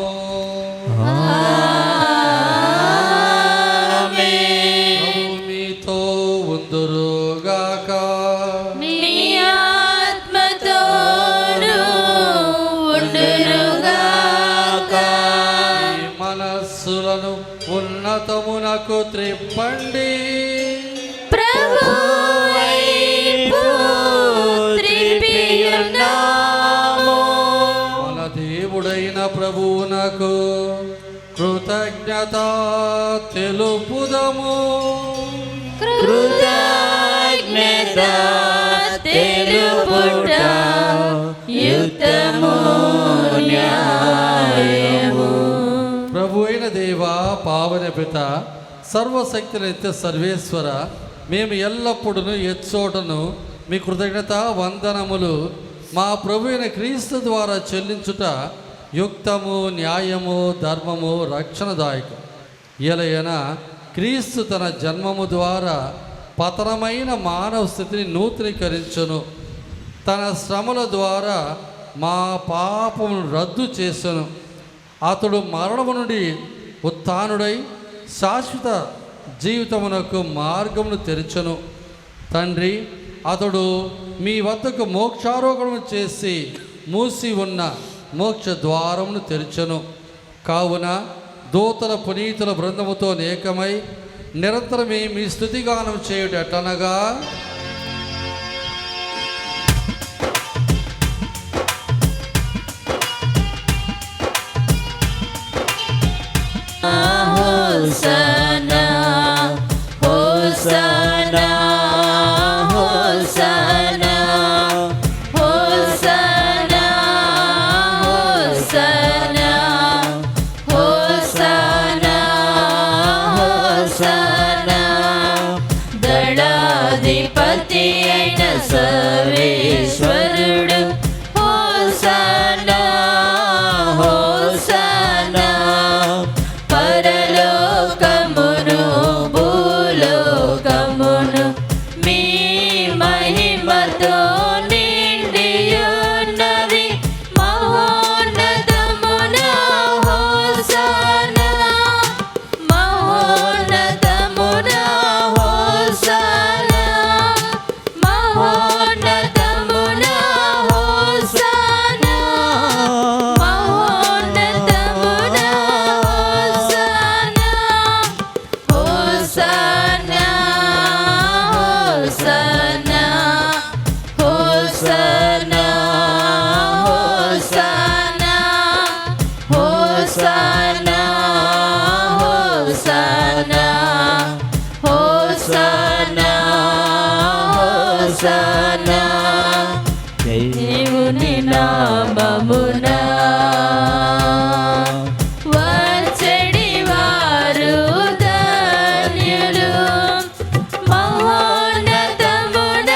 మీతో ఉందురుగాక. మీ ఆత్మతోను ఉండురుగాక. ఈ మనస్సులను ఉన్నతమునకు త్రిప్పండి. మన దేవుడైన ప్రభువునకు కృతజ్ఞత తెలుపుదము. కృతజ్ఞత తెలుపుట యుక్తము న్యాయము. ప్రభు అయిన దేవా, పావన పిత, సర్వశక్తి నిత్య సర్వేశ్వర, మేము ఎల్లప్పుడూ ఎచ్చోటను మీ కృతజ్ఞత వందనములు మా ప్రభు అయిన క్రీస్తు ద్వారా చెల్లించుట యుక్తము, న్యాయము, ధర్మము, రక్షణదాయకం. ఎలయన క్రీస్తు తన జన్మము ద్వారా పతనమైన మానవ స్థితిని నూతనీకరించును. తన శ్రమల ద్వారా మా పాపమును రద్దు చేసెను. అతడు మరణము నుండి ఉత్థానుడై శాశ్వత జీవితమునకు మార్గమును తెరచెను. తండ్రి, అతడు మీ వద్దకు మోక్షారోహణము చేసి మూసి ఉన్న మోక్ష ద్వారమును తెరచెను. కావున దూతల పునీతుల బృందముతో ఏకమై నిరంతరమే మీ స్తుతిగానం చేయుట ఎట్లనగా, హోసన్నా హోసన్నా హోసన్నా హోసన్నా హోసన్నా హోసన్నా హోసన్నా. దళాధిపతి అయిన సర్వేశ్వరుడు హోసన్నా హోసన్నా. పరలోకమును భూలోకమును మీ మహిమతో నిండియున్నవి. మహోన్నతమున హోసన్నా మహోన్నతమున హోసన్నా మహోన్నతమున హోసన్నా మహోన్నతమున హోసన్నా హోసన్నా హోసన్నా హోసన్నా హోసన్నా హోసన్నా హోసన్నా హోసన్నా. దేవుని నామమున వచ్చడి వారు ధన్యులు. మహోన్నతమున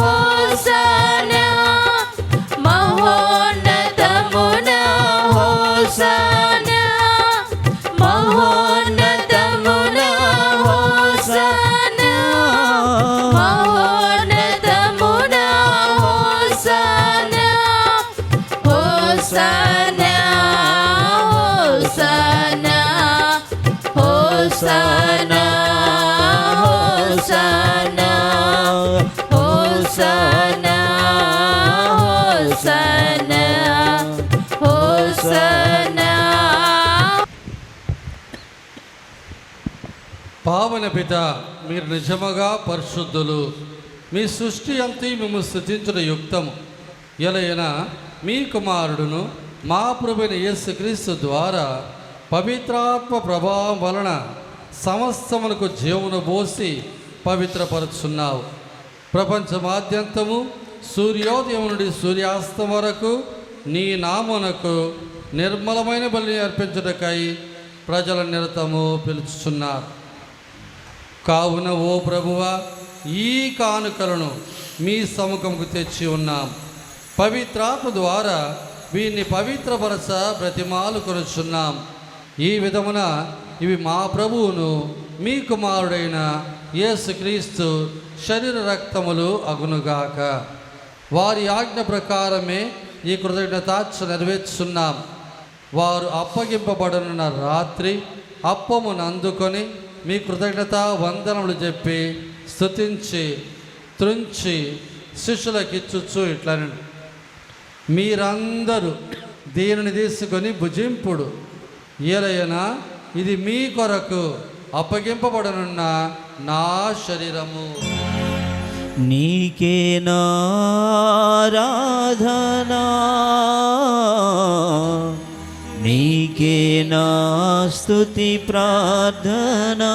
హోసన్నా మహోన్నతమున హోసన్నా మహోన్నతమున హోసన్నా మహోన్నతమున పావన పిత, మీరు నిజముగా పరిశుద్ధులు. మీ సృష్టి అంతా మిమ్మల్ని స్తుతించుట యుక్తము. ఎలైనా మీ కుమారుడును మా ప్రభువైన యేసుక్రీస్తు ద్వారా పవిత్రాత్మ ప్రభావం వలన సమస్తమునకు జీవమును పోసి పవిత్రపరుచున్నావు. ప్రపంచమాద్యంతము సూర్యోదయం నుండి సూర్యాస్తం వరకు నీ నామునకు నిర్మలమైన బలిని అర్పించుటకై ప్రజల నిరతము పిలుచుచున్నారు. కావున ఓ ప్రభువా, ఈ కానుకలను మీ సముఖముకు తెచ్చి ఉన్నాం. పవిత్రాత్మ ద్వారా వీరిని పవిత్రపరచ బ్రతిమాలు కొనుచున్నాం. ఈ విధమున ఇవి మా ప్రభువును మీ కుమారుడైన యేసుక్రీస్తు శరీర రక్తములు అగునుగాక. వారి ఆజ్ఞ ప్రకారమే ఈ కృతజ్ఞతార్చ నెరవేర్చున్నాం. వారు అప్పగింపబడనున్న రాత్రి అప్పమును అందుకొని మీ కృతజ్ఞత వందనములు చెప్పి స్తుతించి త్రుంచి శిష్యులకిచ్చుచు ఇట్లని, మీరందరూ దీనిని తీసుకొని భుజింపుడు. ఏలైనా ఇది మీ కొరకు అప్పగింపబడనున్న నా శరీరము. నీకే నారాధనా, నీకే నా స్తుతి ప్రార్థనా,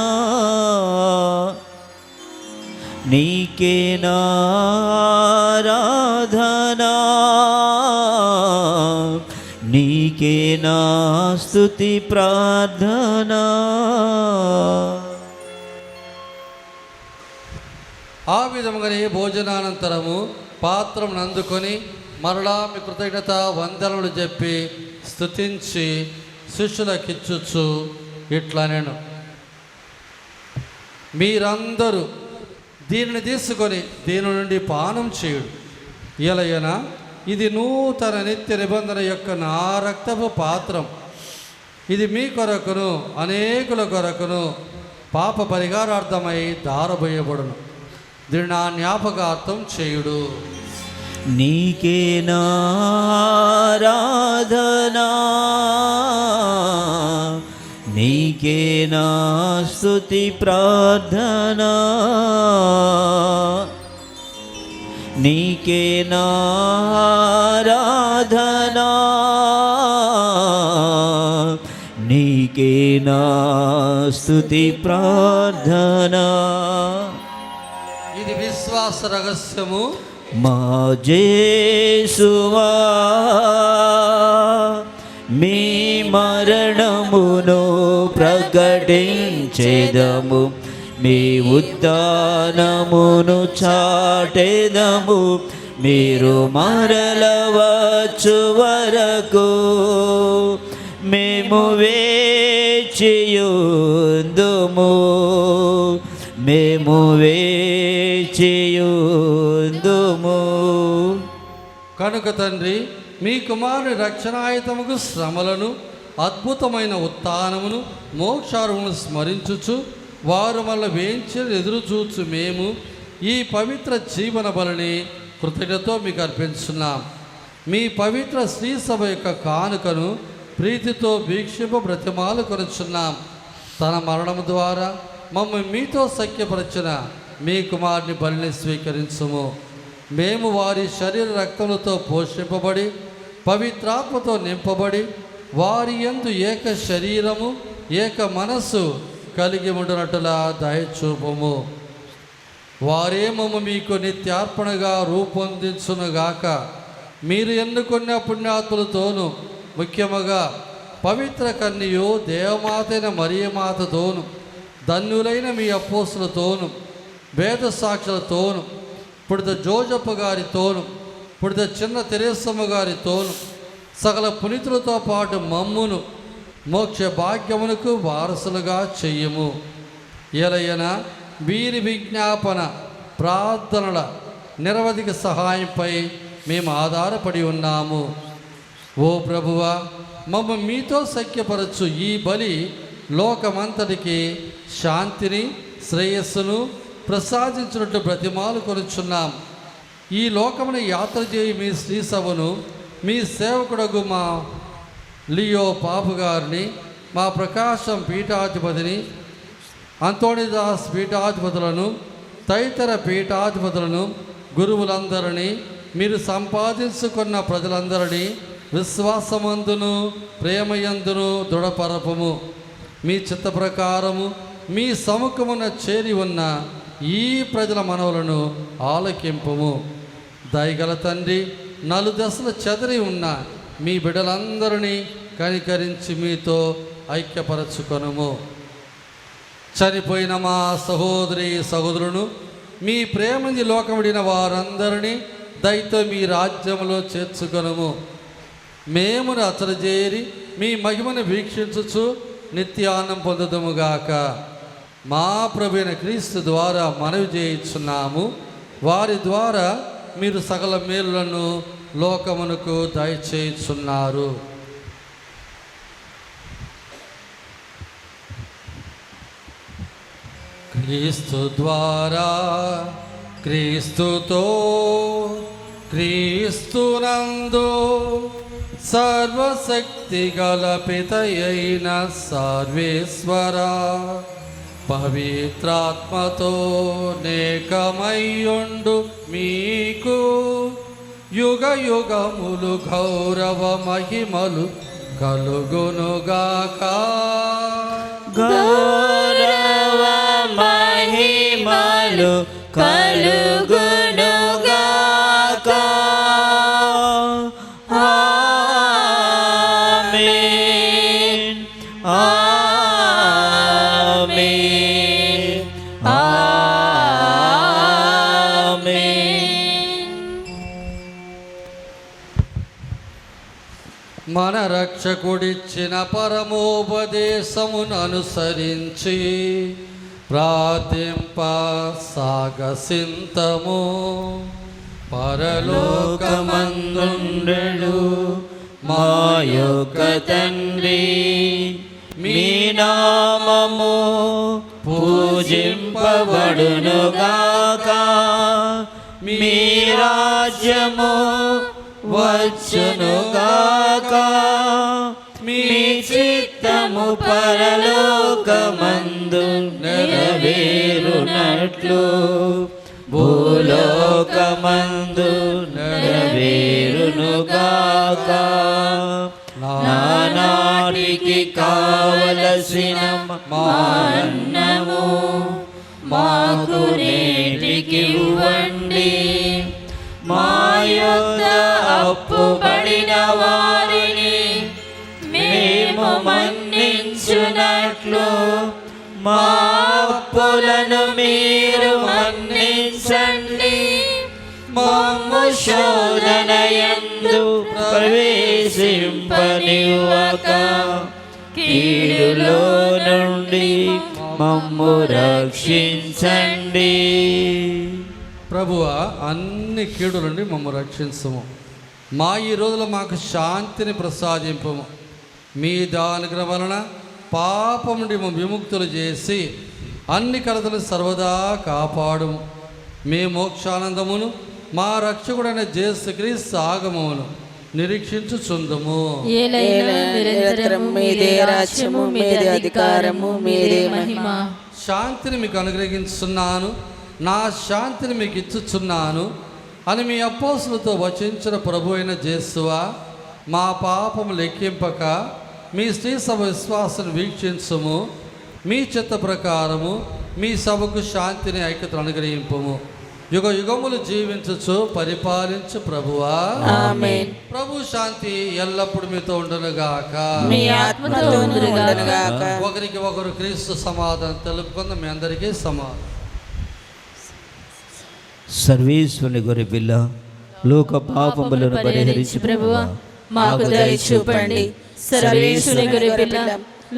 నీకే నారాధనా, నీకే నా స్తుతి ప్రార్థనా. ఆ విధముగానే భోజనానంతరము పాత్రమును అందుకొని మరలా మీ కృతజ్ఞత వందనములు చెప్పి స్తుతించి శిష్యులకిచ్చుచు ఇట్లా నేను, మీరందరూ దీనిని తీసుకొని దీని నుండి పానం చేయుడు. ఎలయనా ఇది నూతన నిత్య నిబంధన యొక్క నా రక్తపు పాత్రం. ఇది మీ కొరకును అనేకుల కొరకును పాప పరిహారార్థమై దారబోయబడును. దీన్ని నా జ్ఞాపకార్థం చేయుడు. నీకే నారాధనా, నీకే నా స్తుతి ప్రార్థనా, నీకే నారాధనా, నీకే నా స్తుతి ప్రార్థనా. ఇది విశ్వాస రహస్యము. మా యేసువా, మీ మరణమును ప్రకటించెదము, మీ ఉత్థానమును చాటెదము. మీరు మరల వచ్చు వరకు మేము వేచియుందుము, మేము వేచియుందుము. కనుక తండ్రి, మీ కుమారుని రక్షణాయుతముకు శ్రమలను అద్భుతమైన ఉత్థానమును మోక్షారమును స్మరించుచు వారు మళ్ళీ వేయించి ఎదురుచూచు మేము ఈ పవిత్ర జీవన బలిని కృతజ్ఞతతో మీకు అర్పించున్నాం. మీ పవిత్ర శ్రీ సభ యొక్క కానుకను ప్రీతితో వీక్షింప బ్రతిమాలు కొనుచున్నాం. తన మరణము ద్వారా మమ్మల్ని మీతో సఖ్యపరచిన మీ కుమారుని బలిని స్వీకరించుము. మేము వారి శరీర రక్తములతో పోషింపబడి పవిత్రాత్మతో నింపబడి వారి యందు ఏక శరీరము ఏక మనస్సు కలిగి ఉండునట్టులా దయచూపము. వారే మమ్మ మీకు నిత్యార్పణగా రూపొందించునుగాక. మీరు ఎన్నుకున్న పుణ్యాత్ములతోనూ ముఖ్యముగా పవిత్ర కన్యయు దేవమాతైన మరియమాతతోను ధన్యులైన మీ అపోస్తులతోను వేద సాక్షులతోను పుడిత జోజప్ప గారితోను పుడిత చిన్న తెరేసమ్మ గారితోను సకల పునీతులతో పాటు మమ్మును మోక్ష భాగ్యమునకు వారసులుగా చెయ్యము. ఎలయనా వీరి విజ్ఞాపన ప్రార్థనల నిరవధిక సహాయంపై మేము ఆధారపడి ఉన్నాము. ఓ ప్రభువా, మమ్మ మీతో సఖ్యపరచు ఈ బలి లోకమంతటికి శాంతిని శ్రేయస్సును ప్రసాదించినట్టు బ్రతిమాలు కొనుచున్నాం. ఈ లోకమును యాత్ర చేయి మీ శ్రీ సభను మీ సేవకుడగు మా లియో పాపు గారిని, మా ప్రకాశం పీఠాధిపతిని, అంతోణిదాస్ పీఠాధిపతులను తదితర పీఠాధిపతులను గురువులందరినీ మీరు సంపాదించుకున్న ప్రజలందరినీ విశ్వాసమందును ప్రేమయందును దృఢపరపము. మీ చిత్త ప్రకారము మీ సముఖమున చేరి ఉన్న ఈ ప్రజల మనవులను ఆలకింపము. దయగల తండ్రి, నలుదశలు చెదరి ఉన్న మీ బిడ్డలందరినీ కనికరించి మీతో ఐక్యపరచుకొనుము. చనిపోయిన మా సహోదరి సహోదరులను మీ ప్రేమని లోకమిడిన వారందరినీ దయతో మీ రాజ్యంలో చేర్చుకొనుము. మేమును అచరజేరి మీ మహిమను వీక్షించుచు నిత్యాన్నం పొందుదుముగాక. మా ప్రభువైన క్రీస్తు ద్వారా మనవి చేయుచున్నాము. వారి ద్వారా మీరు సకల మేలులను లోకమునకు దయచేయుచున్నారు. క్రీస్తు ద్వారా, క్రీస్తుతో, క్రీస్తునందు సర్వశక్తి గల పితయైన సర్వేశ్వర పవిత్రాత్మతో నేకమయ్యుండు మీకు యుగ యుగములు గౌరవ మహిమలు కలుగునుగాక. గౌరవ మహిమలు కలుగునుగాక. ఆమేన్, ఆమేన్, ఆమేన్. మన రక్షకుడిచ్చిన పరమోపదేశమును అనుసరించి ప్రార్థింప సాగసింతము. పరలోకమందుండెడు మా యొక్క తండ్రి, మీ నామము పూజింపబడునుగాక. మీ రాజ్యము వచ్చునుగాక. మీ చిత్తము పరలోకమందు నెరవేరునట్లు భూలోకమందు నెరవేరునుగాక. నానాటికి కావలసిన మాన్నము మాకు నేటికి ఇవ్వండి. మా యొద్ద అప్పుబడిన వారిని మేము మన్నించునట్లు మా అప్పులను మీరు మన్నించండి. మమ్ము శోధనయందు ప్రవేశింపనివ్వక కీడులో నుండి మమ్ము రక్షించండి. ప్రభువా, అన్ని కీడుల నుండి మమ్ము రక్షించము. మా ఈ రోజులో మాకు శాంతిని ప్రసాదింపము. మీ దానుగ్రహం వలన పాపం నుండి విముక్తులు చేసి అన్ని కలతలు సర్వదా కాపాడుము. మీ మోక్షానందమును మా రక్షకుడైన యేసుక్రీస్తు ఆగమమును నిరీక్షించుచుందుము. నిరంతరము మీదే రాజ్యము, మీదే అధికారము, మీదే మహిమ. శాంతిని మీకు అనుగ్రహించుచున్నాను, నా శాంతిని మీకు ఇచ్చుచున్నాను అని మీ అపోస్తులతో వచించిన ప్రభు అయిన యేసువా, మా పాపము లెక్కింపక మీ స్త్రీ సభ విశ్వాసం వీక్షించుము. మీ చిత్త ప్రకారము మీ సభకు శాంతిని ఐక్యతను అనుగ్రహింపుము. యుగ యుగములు జీవించుచు పరిపాలించు ప్రభువా. ఆమేన్. ప్రభు శాంతి ఎల్లప్పుడు మీతో ఉండునుగాక. మీ ఆత్మతో ఉండునుగాక. ఒకరికి ఒకరు క్రీస్తు సమాధానం తెలుపుకుందాం. మీ అందరికీ సమాధానం. సర్వేశ్వరుని గొర్రె పిల్ల, లోక పాపములను పరిహరించి ప్రభువా మాకు దయ చూపండి. సర్వేశ్వరుని గొర్రె పిల్ల,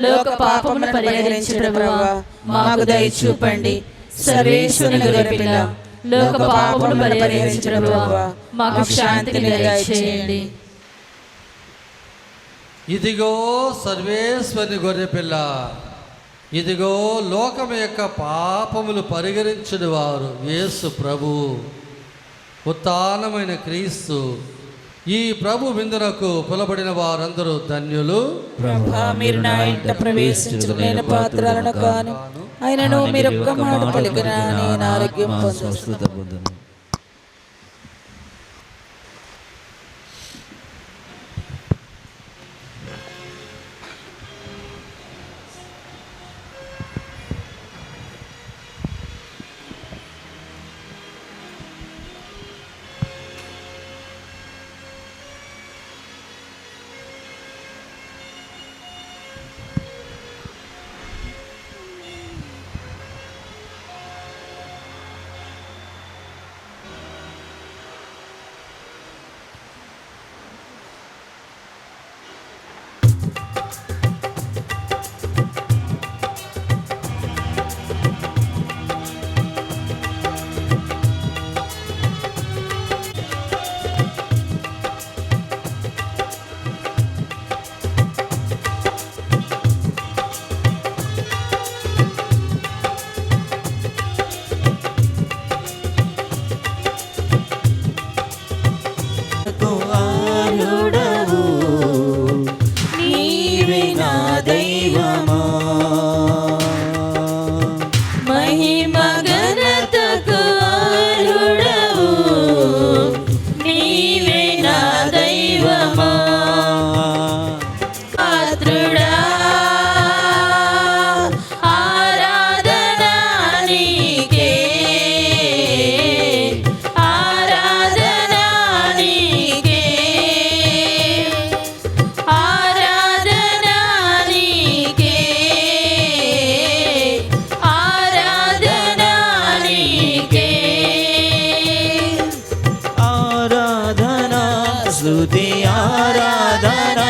లోక పాపములను పరిహరించి ప్రభువా మాకు దయ చూపండి. సర్వేశ్వరుని గొర్రె పిల్ల, లోక పాపములను పరిహరించి ప్రభువా మాకు శాంతిని దయచేయండి. ఇదిగో సర్వేశ్వరుని గొర్రె పిల్ల, ఇదిగో లోకం యొక్క పాపములు పరిహరించిన వారు యేసు ప్రభు, ఉత్థానమైన క్రీస్తు. ఈ ప్రభు విందునకు పిలబడిన వారందరూ ధన్యులు. ప్రభా, మీరు నా ఇంట ప్రవేశించు నేను పాత్రలను కాను, అయినను మీరు ఒక్క మాట పలికిన నేను ఆరోగ్యం పొందుతాను. స్తుతి ఆరాధన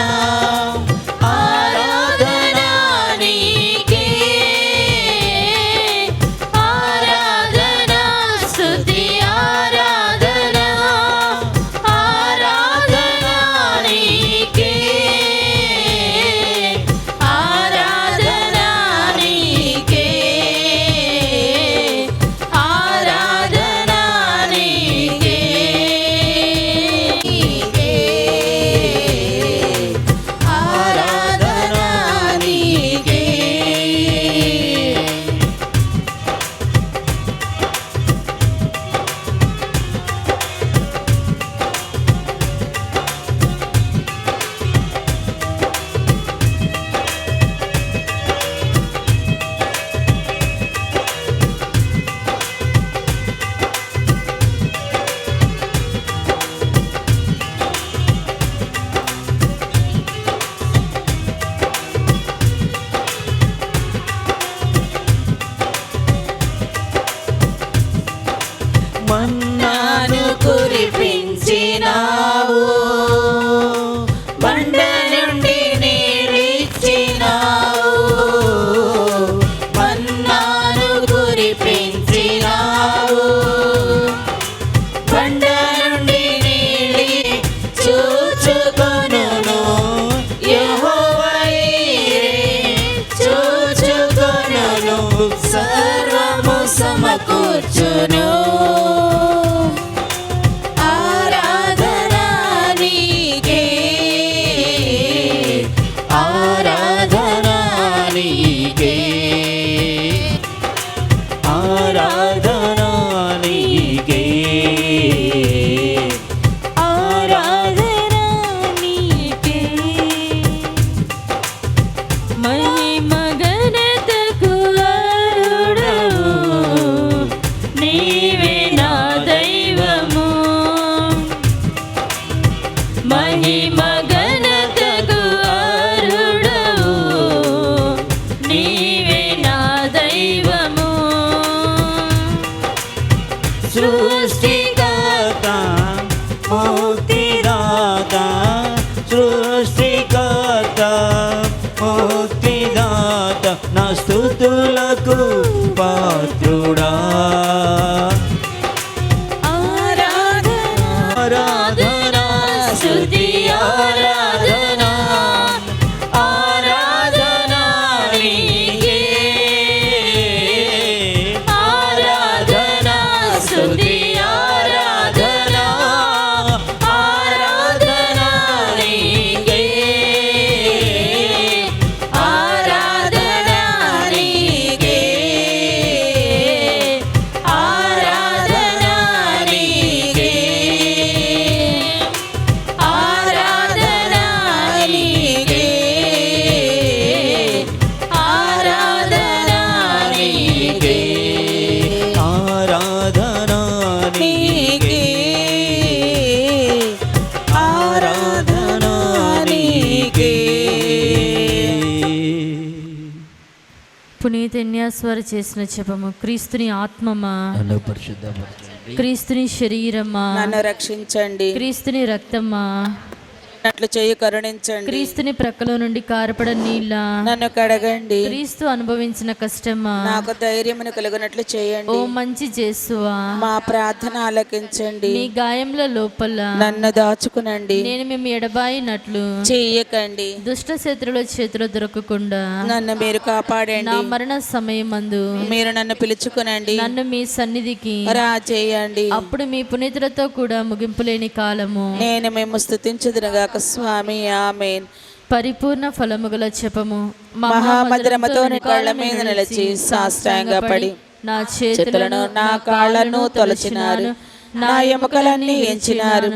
ఆరాధన నీకే ఆరాధన స్తుతి ఆరాధన ఆరాధన నీకే ఆరాధన నీకే ఆరాధన నీకే మన్నాను కురిపించినావు బండ నుండి నీరిచ్చినావు మన్నాను కురిపించినావు బండ నుండి నీళ్ళి చూచుకొనును యెహోవా ఈరే చూచుకొనును సర్వము సమకూర్చును ఆరాధన నీకే ఆరాధన నీకే ఆరాధన నీకే ఆరాధన నీకే మహిమ ఘనతకు అర్హుడవు నీవే నా దైవము మహిమ ఘనతకు అర్హుడవు నీవే నా దైవము సృష్టికర్త ముక్తిదాత సృష్టికర్త ముక్తిదాత నా స్తుతులకు పాత్రుడా ఆరాధన స్తుతి ఆరాధన ఆరాధన నీకే ఆరాధన స్తుతి ఆరాధన ఆరాధన పునీత ఇన్యాస్వారు చేసిన జపము. క్రీస్తుని ఆత్మమా నన్ను పరిశుద్ధపరచండి. క్రీస్తుని శరీరమా నన్ను రక్షించండి. క్రీస్తుని రక్తమా అట్లు చేయి కరుణించండి. క్రీస్తుని ప్రక్కలో నుండి కారపడ నీళ్ళ నన్ను కడగండి. క్రీస్తు అనుభవించిన కష్టమా నాకు ధైర్యమును కలుగునట్లు ఓ చేయండి. మంచి జేసువా మా ప్రార్థన ఆలకించండి. మీ గాయముల లోపల నన్ను దాచుకునండి. నేను మేము ఎడబాయినట్లు చెయ్యకండి. దుష్ట శత్రుల చేతిలో దొరకకుండా నన్ను మీరు కాపాడండి. నా మరణ సమయమందు మీరు నన్ను పిలుచుకునండి. నన్ను మీ సన్నిధికి రా చేయండి. అప్పుడు మీ పునీతులతో కూడా ముగింపు లేని కాలము నేను మేము స్తుతించుదురుగాక స్వామి. ఆమేన్. పరిపూర్ణ ఫలముగల జపము. మహామధురముతో నీ కాళ్ళ మీద నిలిచి సాష్టాంగపడి నా చేతులను చేతులను నా కాళ్ళను తొలచినారు, నా ఎముకలన్నీ ఎంచినారు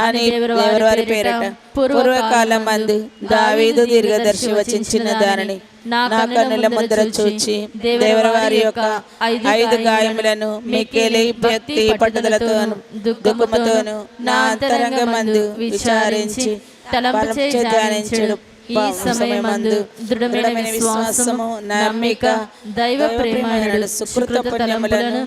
అని దేవరవారి పేరట పూర్వకాలం మందు దావీదు దీర్ఘదర్శి వచించిన దానిని నా కన్నుల ముద్ర చూచి దేవరవారి యొక్క 5 గాయములను మిక్కిలి భక్తి పట్టుదలతోను దుఃఖముతోను నా అంతరంగమందు విచారించి తలంపుచే ధ్యానించుడు. ఈ సమయమందు దృఢమైన విశ్వాసము, నమ్మిక, దైవ ప్రేమ సుకృత ఫలములను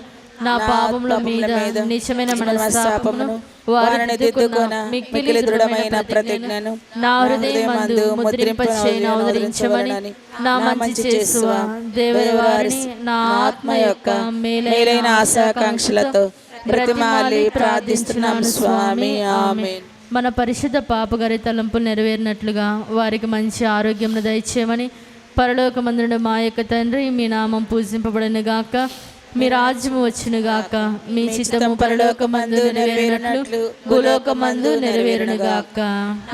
నా పాపముల మీద నిజమైన మనస్తాపమును వారిని దిద్దుకొన మిక్కిలి దృఢమైన ప్రతిజ్ఞను నా హృదయమందు ముద్రింపచేయనవదరించమని నా మంచి చేసువా దేవవారిని నా ఆత్మ యొక్క మేలైన ఆశాకాంక్షలతో బ్రతిమాలి ప్రార్థిస్తున్నాం స్వామి. ఆమేన్. మన పరిశుద్ధ పాపగారి తలంపులు నెరవేరినట్లుగా వారికి మంచి ఆరోగ్యం దయచేయమని పరలోకమందున మా యొక్క తండ్రి మీ నామం పూజింపబడను గాక, మీ రాజ్యము వచ్చును గాక, మీ చిత్తము పరలోకమందు నెరవేరినట్లు భూలోకమందు నెరవేరును గాక.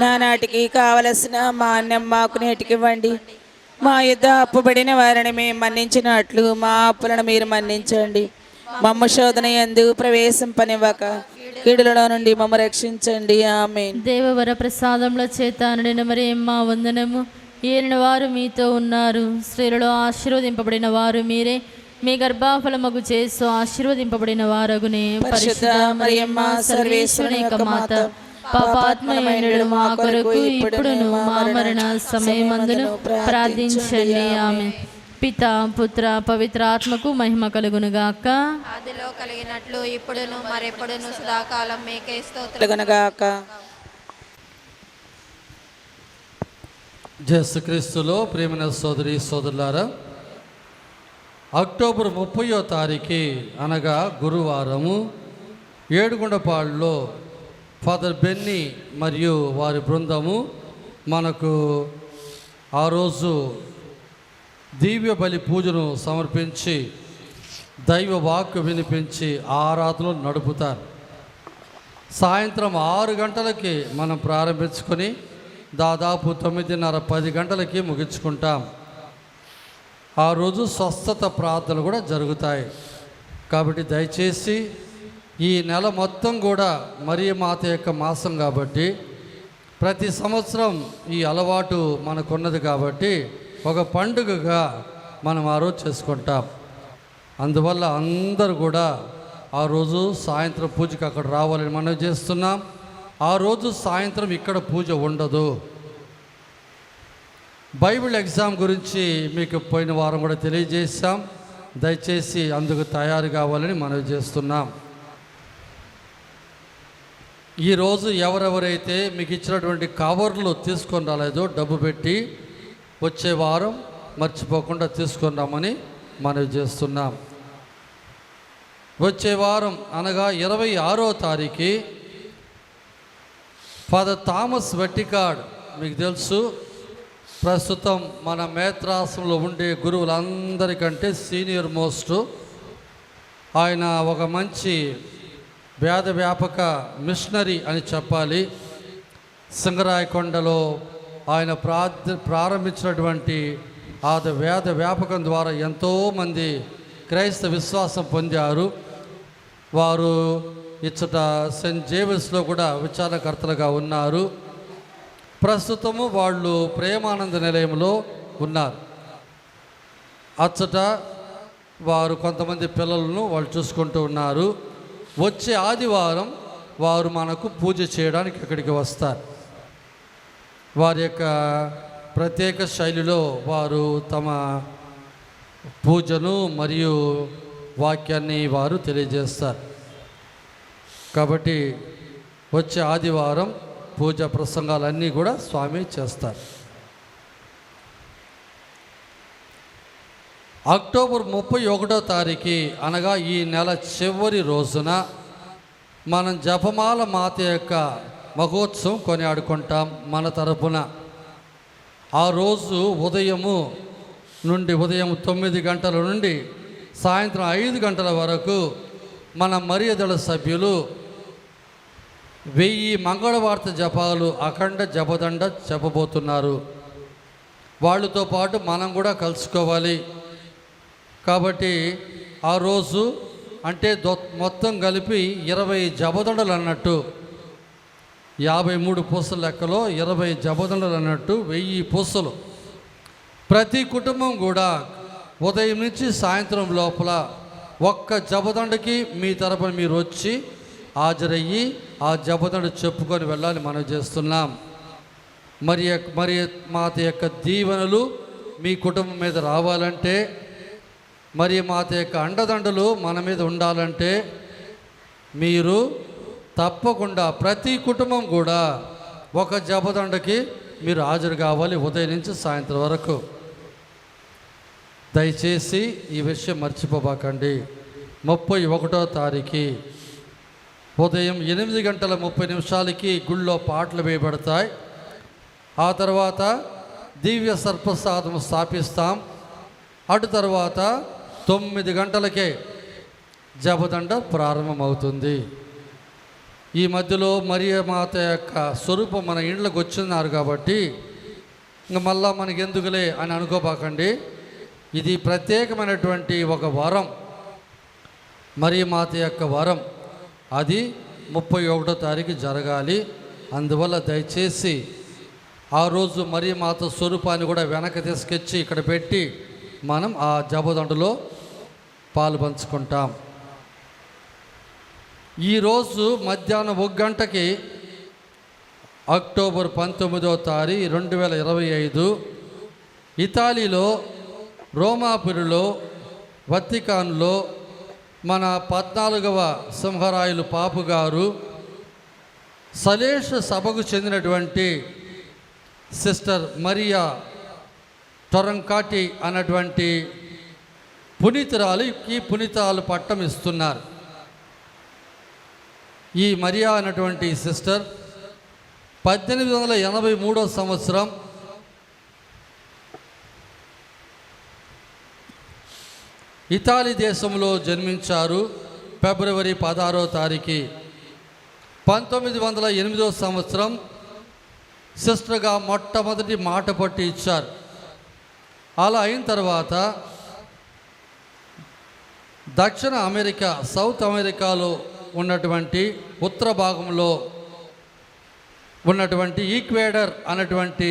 నానాటికి కావలసిన మా అన్నం మాకు నేటికివ్వండి. మా యుద్ధ అప్పుబడిన వారిని మేము మన్నించినట్లు మా అప్పులను మీరు మన్నించండి. మమ్మ శోధన యందు ప్రవేశింపనివ్వక కీడులలో నుండి మమ్మ రక్షించండి. ఆమేన్. దేవవర ప్రసాదముల చేత నిండిన మరియమ్మ వందనము. ఏలిన వారు మీతో ఉన్నారు, స్త్రీలలో ఆశీర్వదింపబడిన వారు మీరే, మీ గర్భఫలమగు చేసు ఆశీర్వదింపబడిన వారగునే. పరిశుద్ధ మరియమ్మ సర్వేశ్వరుని యొక్క మాత, పాపాత్మయుడు మా కొరకు ఇప్పుడును మా మరణ సమయమందును ప్రార్థించండి. ఆమె పిత పుత్ర పవిత్రాత్మకు మహిమ కలుగును గాక. ఆదిలో కలిగినట్లు ఇప్పుడును మరెప్పుడును సదాకాలం మీకే స్తోత్రం. కలుగునుగాక. యేసుక్రీస్తులో ప్రేమైన సోదరి సోదరులారా, అక్టోబర్ 30వ తారీఖు అనగా గురువారము ఏడుగుండపాడులో ఫాదర్ బెన్నీ మరియు వారి బృందము మనకు ఆ రోజు దివ్య బలి పూజను సమర్పించి దైవ వాక్కు వినిపించి ఆరాధనలు నడుపుతారు. సాయంత్రం 6 గంటలకి మనం ప్రారంభించుకొని దాదాపు 9:30-10 గంటలకి ముగించుకుంటాం. ఆ రోజు స్వస్థత ప్రార్థనలు కూడా జరుగుతాయి. కాబట్టి దయచేసి ఈ నెల మొత్తం కూడా మరియ మాత యొక్క మాసం కాబట్టి ప్రతి సంవత్సరం ఈ అలవాటు మనకున్నది కాబట్టి ఒక పండుగగా మనం ఆ రోజు చేసుకుంటాం. అందువల్ల అందరూ కూడా ఆ రోజు సాయంత్రం పూజకి అక్కడ రావాలని మనం చేస్తున్నాం. ఆ రోజు సాయంత్రం ఇక్కడ పూజ ఉండదు. బైబిల్ ఎగ్జామ్ గురించి మీకు పోయిన వారం కూడా తెలియజేశాం. దయచేసి అందుకు తయారు కావాలని మనం చేస్తున్నాం. ఈరోజు ఎవరెవరైతే మీకు ఇచ్చినటువంటి కవర్లు తీసుకొని రాలేదో డబ్బు పెట్టి వచ్చే వారం మర్చిపోకుండా తీసుకొని రమ్మని మనం చేస్తున్నాం. వచ్చే వారం అనగా 26వ తారీఖు ఫాదర్ థామస్ వెట్టికాడ్, మీకు తెలుసు, ప్రస్తుతం మన మేత్రాసంలో ఉండే గురువులందరికంటే సీనియర్ మోస్ట్. ఆయన ఒక మంచి వేద వ్యాపక మిషనరీ అని చెప్పాలి. సింగరాయకొండలో ఆయన ప్రారంభించినటువంటి ఆ వేద వ్యాపకం ద్వారా ఎంతోమంది క్రైస్తవ విశ్వాసం పొందారు. వారు ఇచ్చట సెయింట్ జేవియర్స్లో కూడా విచారణకర్తలుగా ఉన్నారు. ప్రస్తుతము వాళ్ళు ప్రేమానంద నిలయంలో ఉన్నారు. అచ్చట వారు కొంతమంది పిల్లలను వాళ్ళు చూసుకుంటూ ఉన్నారు. వచ్చే ఆదివారం వారు మనకు పూజ చేయడానికి ఇక్కడికి వస్తారు. వారి యొక్క ప్రత్యేక శైలిలో వారు తమ పూజను మరియు వాక్యాన్ని వారు తెలియజేస్తారు. కాబట్టి వచ్చే ఆదివారం పూజ ప్రసంగాలన్నీ కూడా స్వామి చేస్తారు. అక్టోబర్ 31వ తారీఖు అనగా ఈ నెల చివరి రోజున మనం జపమాల మాత యొక్క మహోత్సవం కొనియాడుకుంటాం మన తరపున. ఆ రోజు ఉదయం 9 గంటల నుండి సాయంత్రం 5 గంటల వరకు మన మర్యాదల సభ్యులు 1000 మంగళవార్త జపాలు అఖండ జపదండ చెప్పబోతున్నారు. వాళ్ళతో పాటు మనం కూడా కలుసుకోవాలి. కాబట్టి ఆ రోజు అంటే మొత్తం కలిపి 20 జపదండలు అన్నట్టు, 53 పూసల లెక్కలో 20 జపదండలు అన్నట్టు 1000 పూసలు. ప్రతి కుటుంబం కూడా ఉదయం నుంచి సాయంత్రం లోపల ఒక్క జపదండకి మీ తరపున మీరు వచ్చి హాజరయ్యి ఆ జపదండ చెప్పుకొని వెళ్ళాలని మనం చేస్తున్నాం. మరి మాత యొక్క దీవెనలు మీ కుటుంబం మీద రావాలంటే, మరి మాత యొక్క అండదండలు మన మీద ఉండాలంటే మీరు తప్పకుండా ప్రతి కుటుంబం కూడా ఒక జపదండకి మీరు హాజరు కావాలి ఉదయం నుంచి సాయంత్రం వరకు. దయచేసి ఈ విషయం మర్చిపోబాకండి. 31వ తారీఖు ఉదయం 8:30 గుళ్ళో పాటలు వేయబడతాయి. ఆ తర్వాత దివ్య సర్ప్రసాదం స్థాపిస్తాం. అటు తర్వాత 9 గంటలకే జపదండ ప్రారంభమవుతుంది. ఈ మధ్యలో మరియ మాత యొక్క స్వరూపం మన ఇండ్లకు వచ్చినారు కాబట్టి ఇంక మళ్ళా మనకి ఎందుకులే అని అనుకోబాకండి. ఇది ప్రత్యేకమైనటువంటి ఒక వరం, మరియ మాత యొక్క వరం. అది 31వ తారీఖు జరగాలి. అందువల్ల దయచేసి ఆ రోజు మరియ మాత స్వరూపాన్ని కూడా వెనక్కి తీసుకొచ్చి ఇక్కడ పెట్టి మనం ఆ జపదండలో పాలు పంచుకుంటాం. ఈరోజు మధ్యాహ్నం 1 గంటకి అక్టోబర్ 19వ తారీఖు 2025 ఇటాలీలో రోమాపురిలో వతికాన్లో మన 14వ సింహరాయులు పాపు గారు సలేష సభకు చెందినటువంటి సిస్టర్ మరియా టొరంకాటి అన్నటువంటి పునీతురాలుకి పునీతాలు పట్టం ఇస్తున్నారు. ఈ మరియా అన్నటువంటి సిస్టర్ 1883వ సంవత్సరం ఇటాలీ దేశంలో జన్మించారు. ఫిబ్రవరి 16వ తారీఖు 1908వ సంవత్సరం సిస్టర్గా మొట్టమొదటి మాట పట్టి ఇచ్చారు. అలా అయిన తర్వాత దక్షిణ అమెరికా, సౌత్ అమెరికాలో ఉన్నటువంటి ఉత్తర భాగంలో ఉన్నటువంటి ఈక్వేడర్ అన్నటువంటి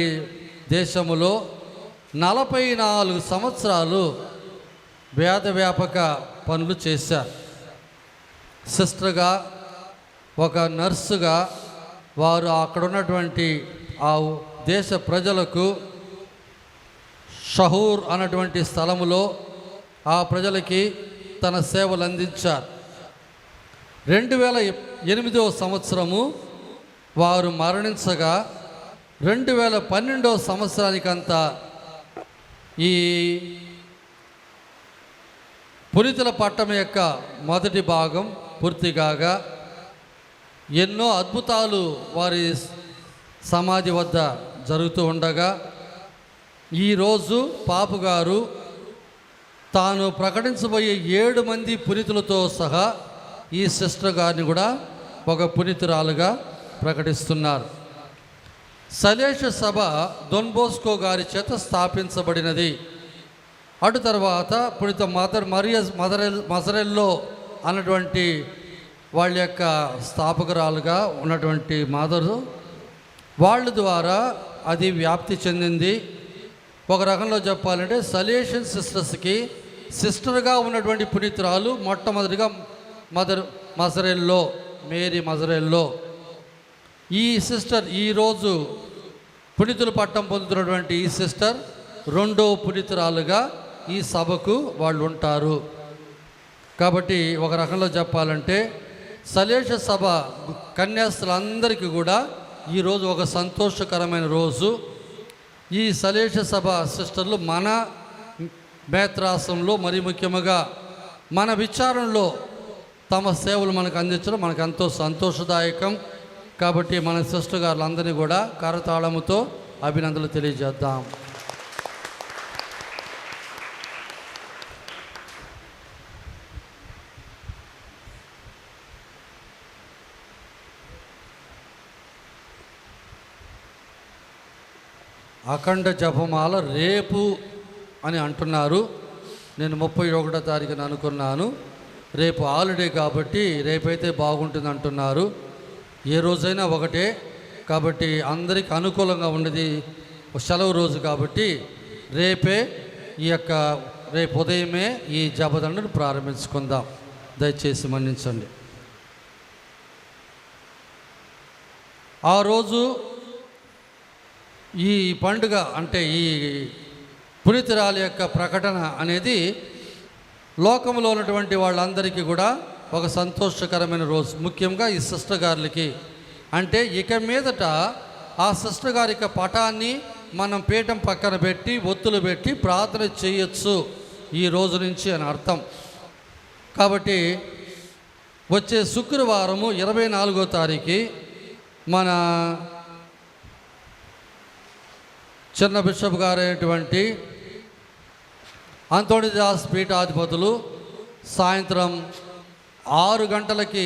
దేశములో 44 సంవత్సరాలు వేద వ్యాపక పనులు చేశారు. సిస్టర్గా, ఒక నర్సుగా వారు అక్కడ ఉన్నటువంటి ఆ దేశ ప్రజలకు షహూర్ అన్నటువంటి స్థలములో ఆ ప్రజలకి తన సేవలు అందించారు. 2008వ సంవత్సరము వారు మరణించగా 2012వ సంవత్సరానికంతా ఈ పునీతుల పట్టం యొక్క మొదటి భాగం పూర్తిగాగా ఎన్నో అద్భుతాలు వారి సమాధి వద్ద జరుగుతూ ఉండగా ఈరోజు పాపు గారు తాను ప్రకటించబోయే 7 మంది పునీతులతో సహా ఈ సిస్టర్ గారిని కూడా ఒక పునీతురాలుగా ప్రకటిస్తున్నారు. సలేష సభ డొన్ బోస్కో గారి చేత స్థాపించబడినది. అటు తర్వాత పునీత మదరెల్లో అన్నటువంటి వాళ్ళ యొక్క స్థాపకురాలుగా ఉన్నటువంటి మాదరు వాళ్ళ ద్వారా అది వ్యాప్తి చెందింది. ఒక రకంలో చెప్పాలంటే సలేషన్ సిస్టర్స్కి సిస్టర్గా ఉన్నటువంటి పునీతురాలు మొట్టమొదటిగా మేరీ మజరెల్లో. ఈ సిస్టర్ ఈరోజు పునీతుల పట్టం పొందుతున్నటువంటి ఈ సిస్టర్ 2వ పునీతురాలుగా ఈ సభకు వాళ్ళు ఉంటారు. కాబట్టి ఒక రకంలో చెప్పాలంటే సలేష సభ కన్యాస్తులందరికీ కూడా ఈరోజు ఒక సంతోషకరమైన రోజు. ఈ సలేష సభ సిస్టర్లు మన మేత్రాసంలో మరి ముఖ్యంగా మన విచారణలో తమ సేవలు మనకు అందించడం మనకు ఎంతో సంతోషదాయకం. కాబట్టి మన సిస్టర్ గారులందరినీ కూడా కరతాళముతో అభినందనలు తెలియజేద్దాం. అఖండ జపమాల రేపు అని అంటున్నారు. నేను 31వ తారీఖున అనుకున్నాను. రేపు హాలిడే కాబట్టి రేపైతే బాగుంటుంది అంటున్నారు. ఏ రోజైనా ఒకటే కాబట్టి అందరికీ అనుకూలంగా ఉన్నది సెలవు రోజు కాబట్టి రేపే రేపు ఉదయమే ఈ జపదండను ప్రారంభించుకుందాం. దయచేసి మన్నించండి. ఆ రోజు ఈ పండుగ అంటే ఈ పునీతురాలి యొక్క ప్రకటన అనేది లోకంలో ఉన్నటువంటి వాళ్ళందరికీ కూడా ఒక సంతోషకరమైన రోజు. ముఖ్యంగా ఈ సిస్టర్ గారులకి అంటే ఇక మీదట ఆ సిస్టర్ గారి యొక్క పటాన్ని మనం పీఠం పక్కన పెట్టి ఒత్తులు పెట్టి ప్రార్థన చేయొచ్చు ఈ రోజు నుంచి అని అర్థం. కాబట్టి వచ్చే శుక్రవారము 24వ తారీఖు మన చిన్న బిషప్ గారైనటువంటి అంతోణిదాస్ పీఠాధిపతులు సాయంత్రం 6 గంటలకి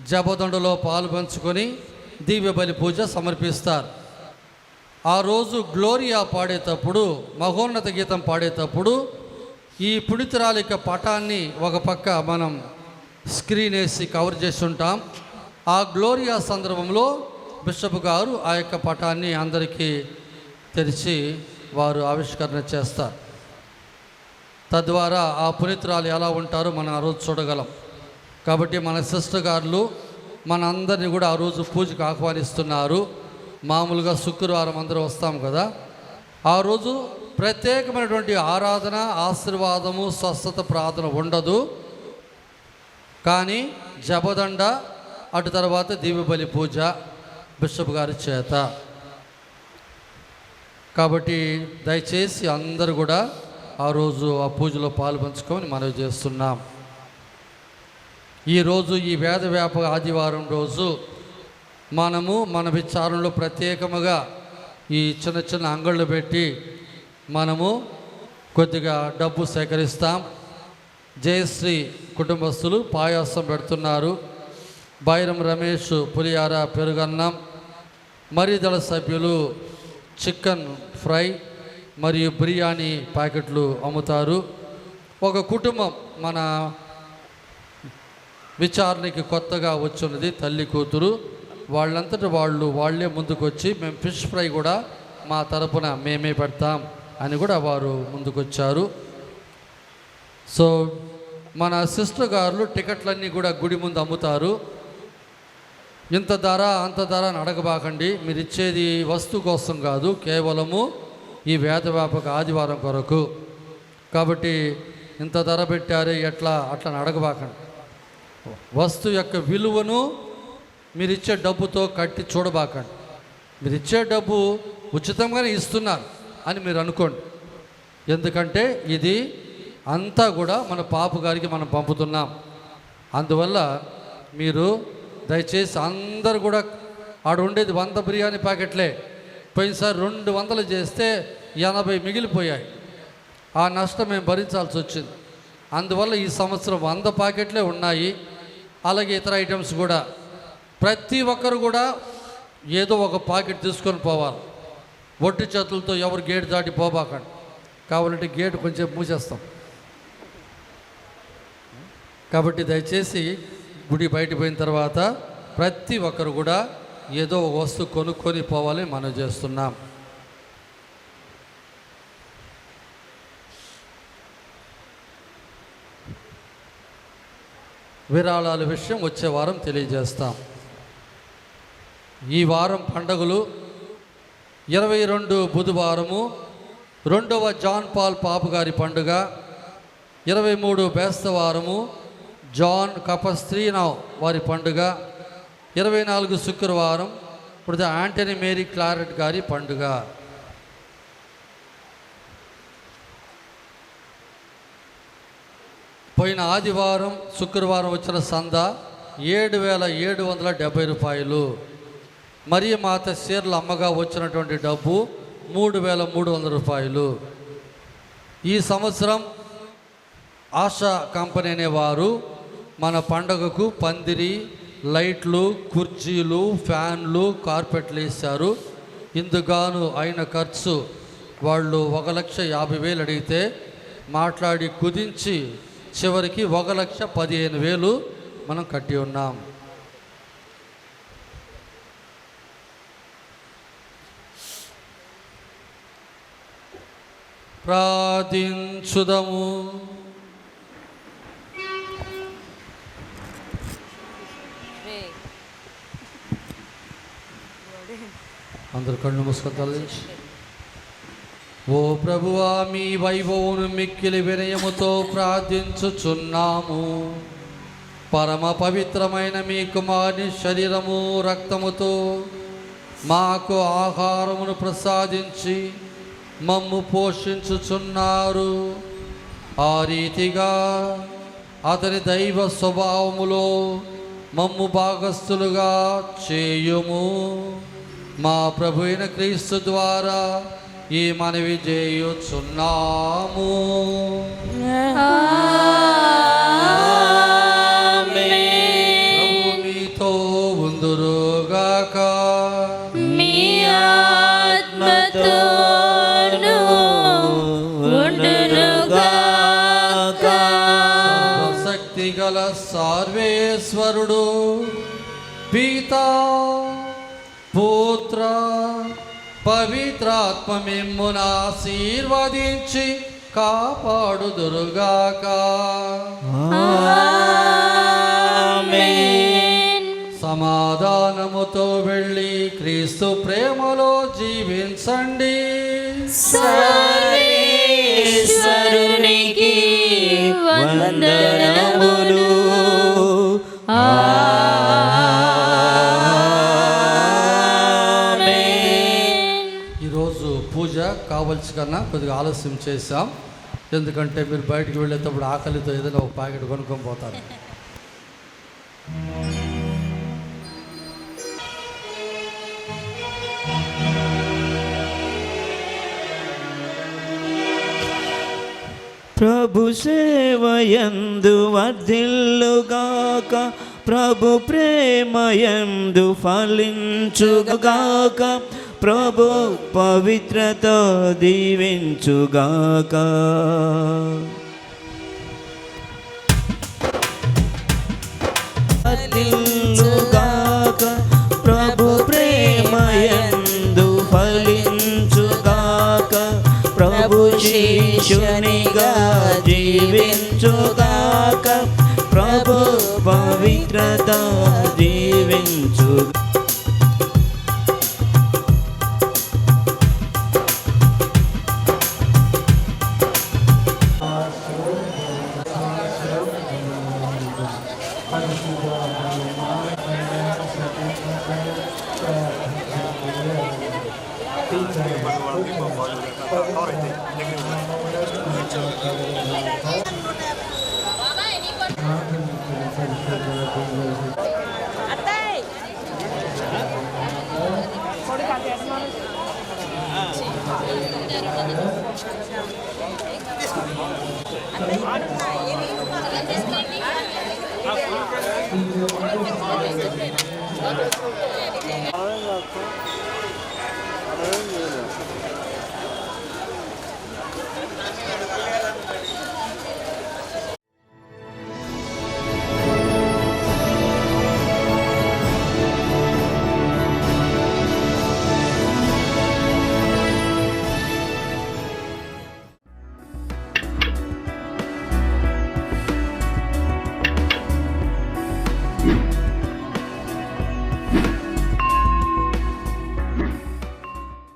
జపదండలో పాలు పంచుకొని దివ్య బలి పూజ సమర్పిస్తారు. ఆ రోజు గ్లోరియా పాడేటప్పుడు మహోన్నత గీతం పాడేటప్పుడు ఈ పుణితురాలి యొక్క పటాన్ని ఒక పక్క మనం స్క్రీన్ వేసి కవర్ చేసి ఉంటాం. ఆ గ్లోరియా సందర్భంలో బిషప్ గారు ఆ యొక్క పటాన్ని అందరికీ తెరిచి వారు ఆవిష్కరణ చేస్తారు. తద్వారా ఆ పునీతురాలు ఎలా ఉంటారో మనం ఆ రోజు చూడగలం. కాబట్టి మన సిస్టర్ గారులు మన అందరినీ కూడా ఆ రోజు పూజకు ఆహ్వానిస్తున్నారు. మామూలుగా శుక్రవారం అందరూ వస్తాం కదా, ఆ రోజు ప్రత్యేకమైనటువంటి ఆరాధన, ఆశీర్వాదము, స్వస్థత ప్రార్థన ఉండదు. కానీ జపదండ, అటు తర్వాత దివ్యబలి పూజ బిషప్ గారి చేత. కాబట్టి దయచేసి అందరూ కూడా ఆ రోజు ఆ పూజలో పాలు పంచుకొని మనవి చేస్తున్నాం. ఈరోజు ఈ వేద వ్యాపక ఆదివారం రోజు మనము మన విచారణలో ప్రత్యేకముగా ఈ చిన్న చిన్న అంగళ్ళు పెట్టి మనము కొద్దిగా డబ్బు సేకరిస్తాం. జయశ్రీ కుటుంబస్తులు పాయాసం పెడుతున్నారు. బైరం రమేష్ పులియార పెరుగన్నం, మరిదళ సభ్యులు చికెన్ ఫ్రై మరియు బిర్యానీ ప్యాకెట్లు అమ్ముతారు. ఒక కుటుంబం మన విచారణకి కొత్తగా వచ్చున్నది, తల్లి కూతురు, వాళ్ళంతటా వాళ్ళే ముందుకొచ్చి మేము ఫిష్ ఫ్రై కూడా మా తరపున మేమే పెడతాం అని కూడా వారు ముందుకొచ్చారు. సో మన సిస్టర్ గారు టికెట్లన్నీ కూడా గుడి ముందు అమ్ముతారు. ఇంత ధర అంత ధర అని అడగబాకండి. మీరు ఇచ్చేది వస్తువు కోసం కాదు, కేవలము ఈ వేద వ్యాపక ఆదివారం కొరకు. కాబట్టి ఇంత ధర పెట్టారే అట్లా అడగబాకండి. వస్తువు యొక్క విలువను మీరు ఇచ్చే డబ్బుతో కట్టి చూడబాకండి. మీరు ఇచ్చే డబ్బు ఉచితంగానే ఇస్తున్నారు అని మీరు అనుకోండి. ఎందుకంటే ఇది అంతా కూడా మన పాపు గారికి మనం పంపుతున్నాం. అందువల్ల మీరు దయచేసి అందరు కూడా ఆడ ఉండేది 100 బిర్యానీ ప్యాకెట్లే. పోయినసారి 200 చేస్తే 80 మిగిలిపోయాయి. ఆ నష్టం మేము భరించాల్సి వచ్చింది. అందువల్ల ఈ సంవత్సరం 100 ప్యాకెట్లే ఉన్నాయి. అలాగే ఇతర ఐటమ్స్ కూడా ప్రతి ఒక్కరు కూడా ఏదో ఒక ప్యాకెట్ తీసుకొని పోవాలి. ఒట్టి చేతులతో ఎవరు గేటు దాటి పోబాకండి. కావాలంటే గేటు కొంచెం మూసేస్తాం. కాబట్టి దయచేసి గుడి బయట పోయిన తర్వాత ప్రతి ఒక్కరు కూడా ఏదో ఒక వస్తువు కొనుక్కొని పోవాలని మనం చేస్తున్నాం. విరాళాల విషయం వచ్చే వారం తెలియజేస్తాం. ఈ వారం పండుగలు 22 బుధవారము, రెండవ జాన్ పాల్ పాపు గారి పండుగ, 23 బేస్తవారము జాన్ కపస్త్రీనావ్ వారి పండుగ, 24 శుక్రవారం ఇప్పుడు యాంటనీ మేరీ క్లారెట్ గారి పండుగ. పోయిన ఆదివారం శుక్రవారం వచ్చిన సంద 7,770 రూపాయలు. మరియ మాత చీరల అమ్మగా వచ్చినటువంటి డబ్బు 3,300 రూపాయలు. ఈ సంవత్సరం ఆశా కంపెనీ అనేవారు మన పండగకు పందిరి, లైట్లు, కుర్చీలు, ఫ్యాన్లు, కార్పెట్లు వేశారు. ఇందుగాను అయిన ఖర్చు వాళ్ళు 1,50,000 అడిగితే మాట్లాడి కుదించి చివరికి 1,15,000 మనం కట్టి ఉన్నాం. ప్రార్థించుదము. అందరు కళ్ళు మూసుకొని తల్లించి, ఓ ప్రభువా, మీ వైభవమును మిక్కిలి వినయముతో ప్రార్థించుచున్నాము. పరమ పవిత్రమైన మీ కుమారుని శరీరము రక్తముతో మాకు ఆహారమును ప్రసాదించి మమ్ము పోషించుచున్నారు. ఆ రీతిగా అతని దైవ స్వభావములో మమ్ము భాగస్థులుగా చేయుము. మా ప్రభు అయిన క్రీస్తు ద్వారా ఈ మనవి చేయుచున్నాము. ప్రభు మీతో ఉందురుగాక. మీ ఆత్మతోను ఉండునుగాక. సర్వశక్తి గల సర్వేశ్వరుడు పితా పుత్ర పవిత్రాత్మ మిమ్మును ఆశీర్వదించి కాపాడుదురుగాక. ఆమేన్. సమాధానముతో వెళ్ళి క్రీస్తు ప్రేమలో జీవించండి. సర్వేశ్వరునికి వందనములు. ఈరోజు పూజ కావలసి కన్నా కొద్దిగా ఆలస్యం చేశాం. ఎందుకంటే మీరు బయటికి వెళ్ళేటప్పుడు ఆకలితో ఏదైనా ఒక ప్యాకెట్ కొనుక్కొని పోతారు. ప్రభు సేవయందు వర్ధిల్లుగాక, ప్రభు ప్రేమయందు ఫలించుగాక, ప్రభు పవిత్రత దీవించుగాక. వర్ధిల్లుగాక, ప్రభు ప్రేమయందు ఫలించుగాక, ప్రభు శిష్యునిగా జీవించుగాక, ప్రభు పవిత్రత జీవించు.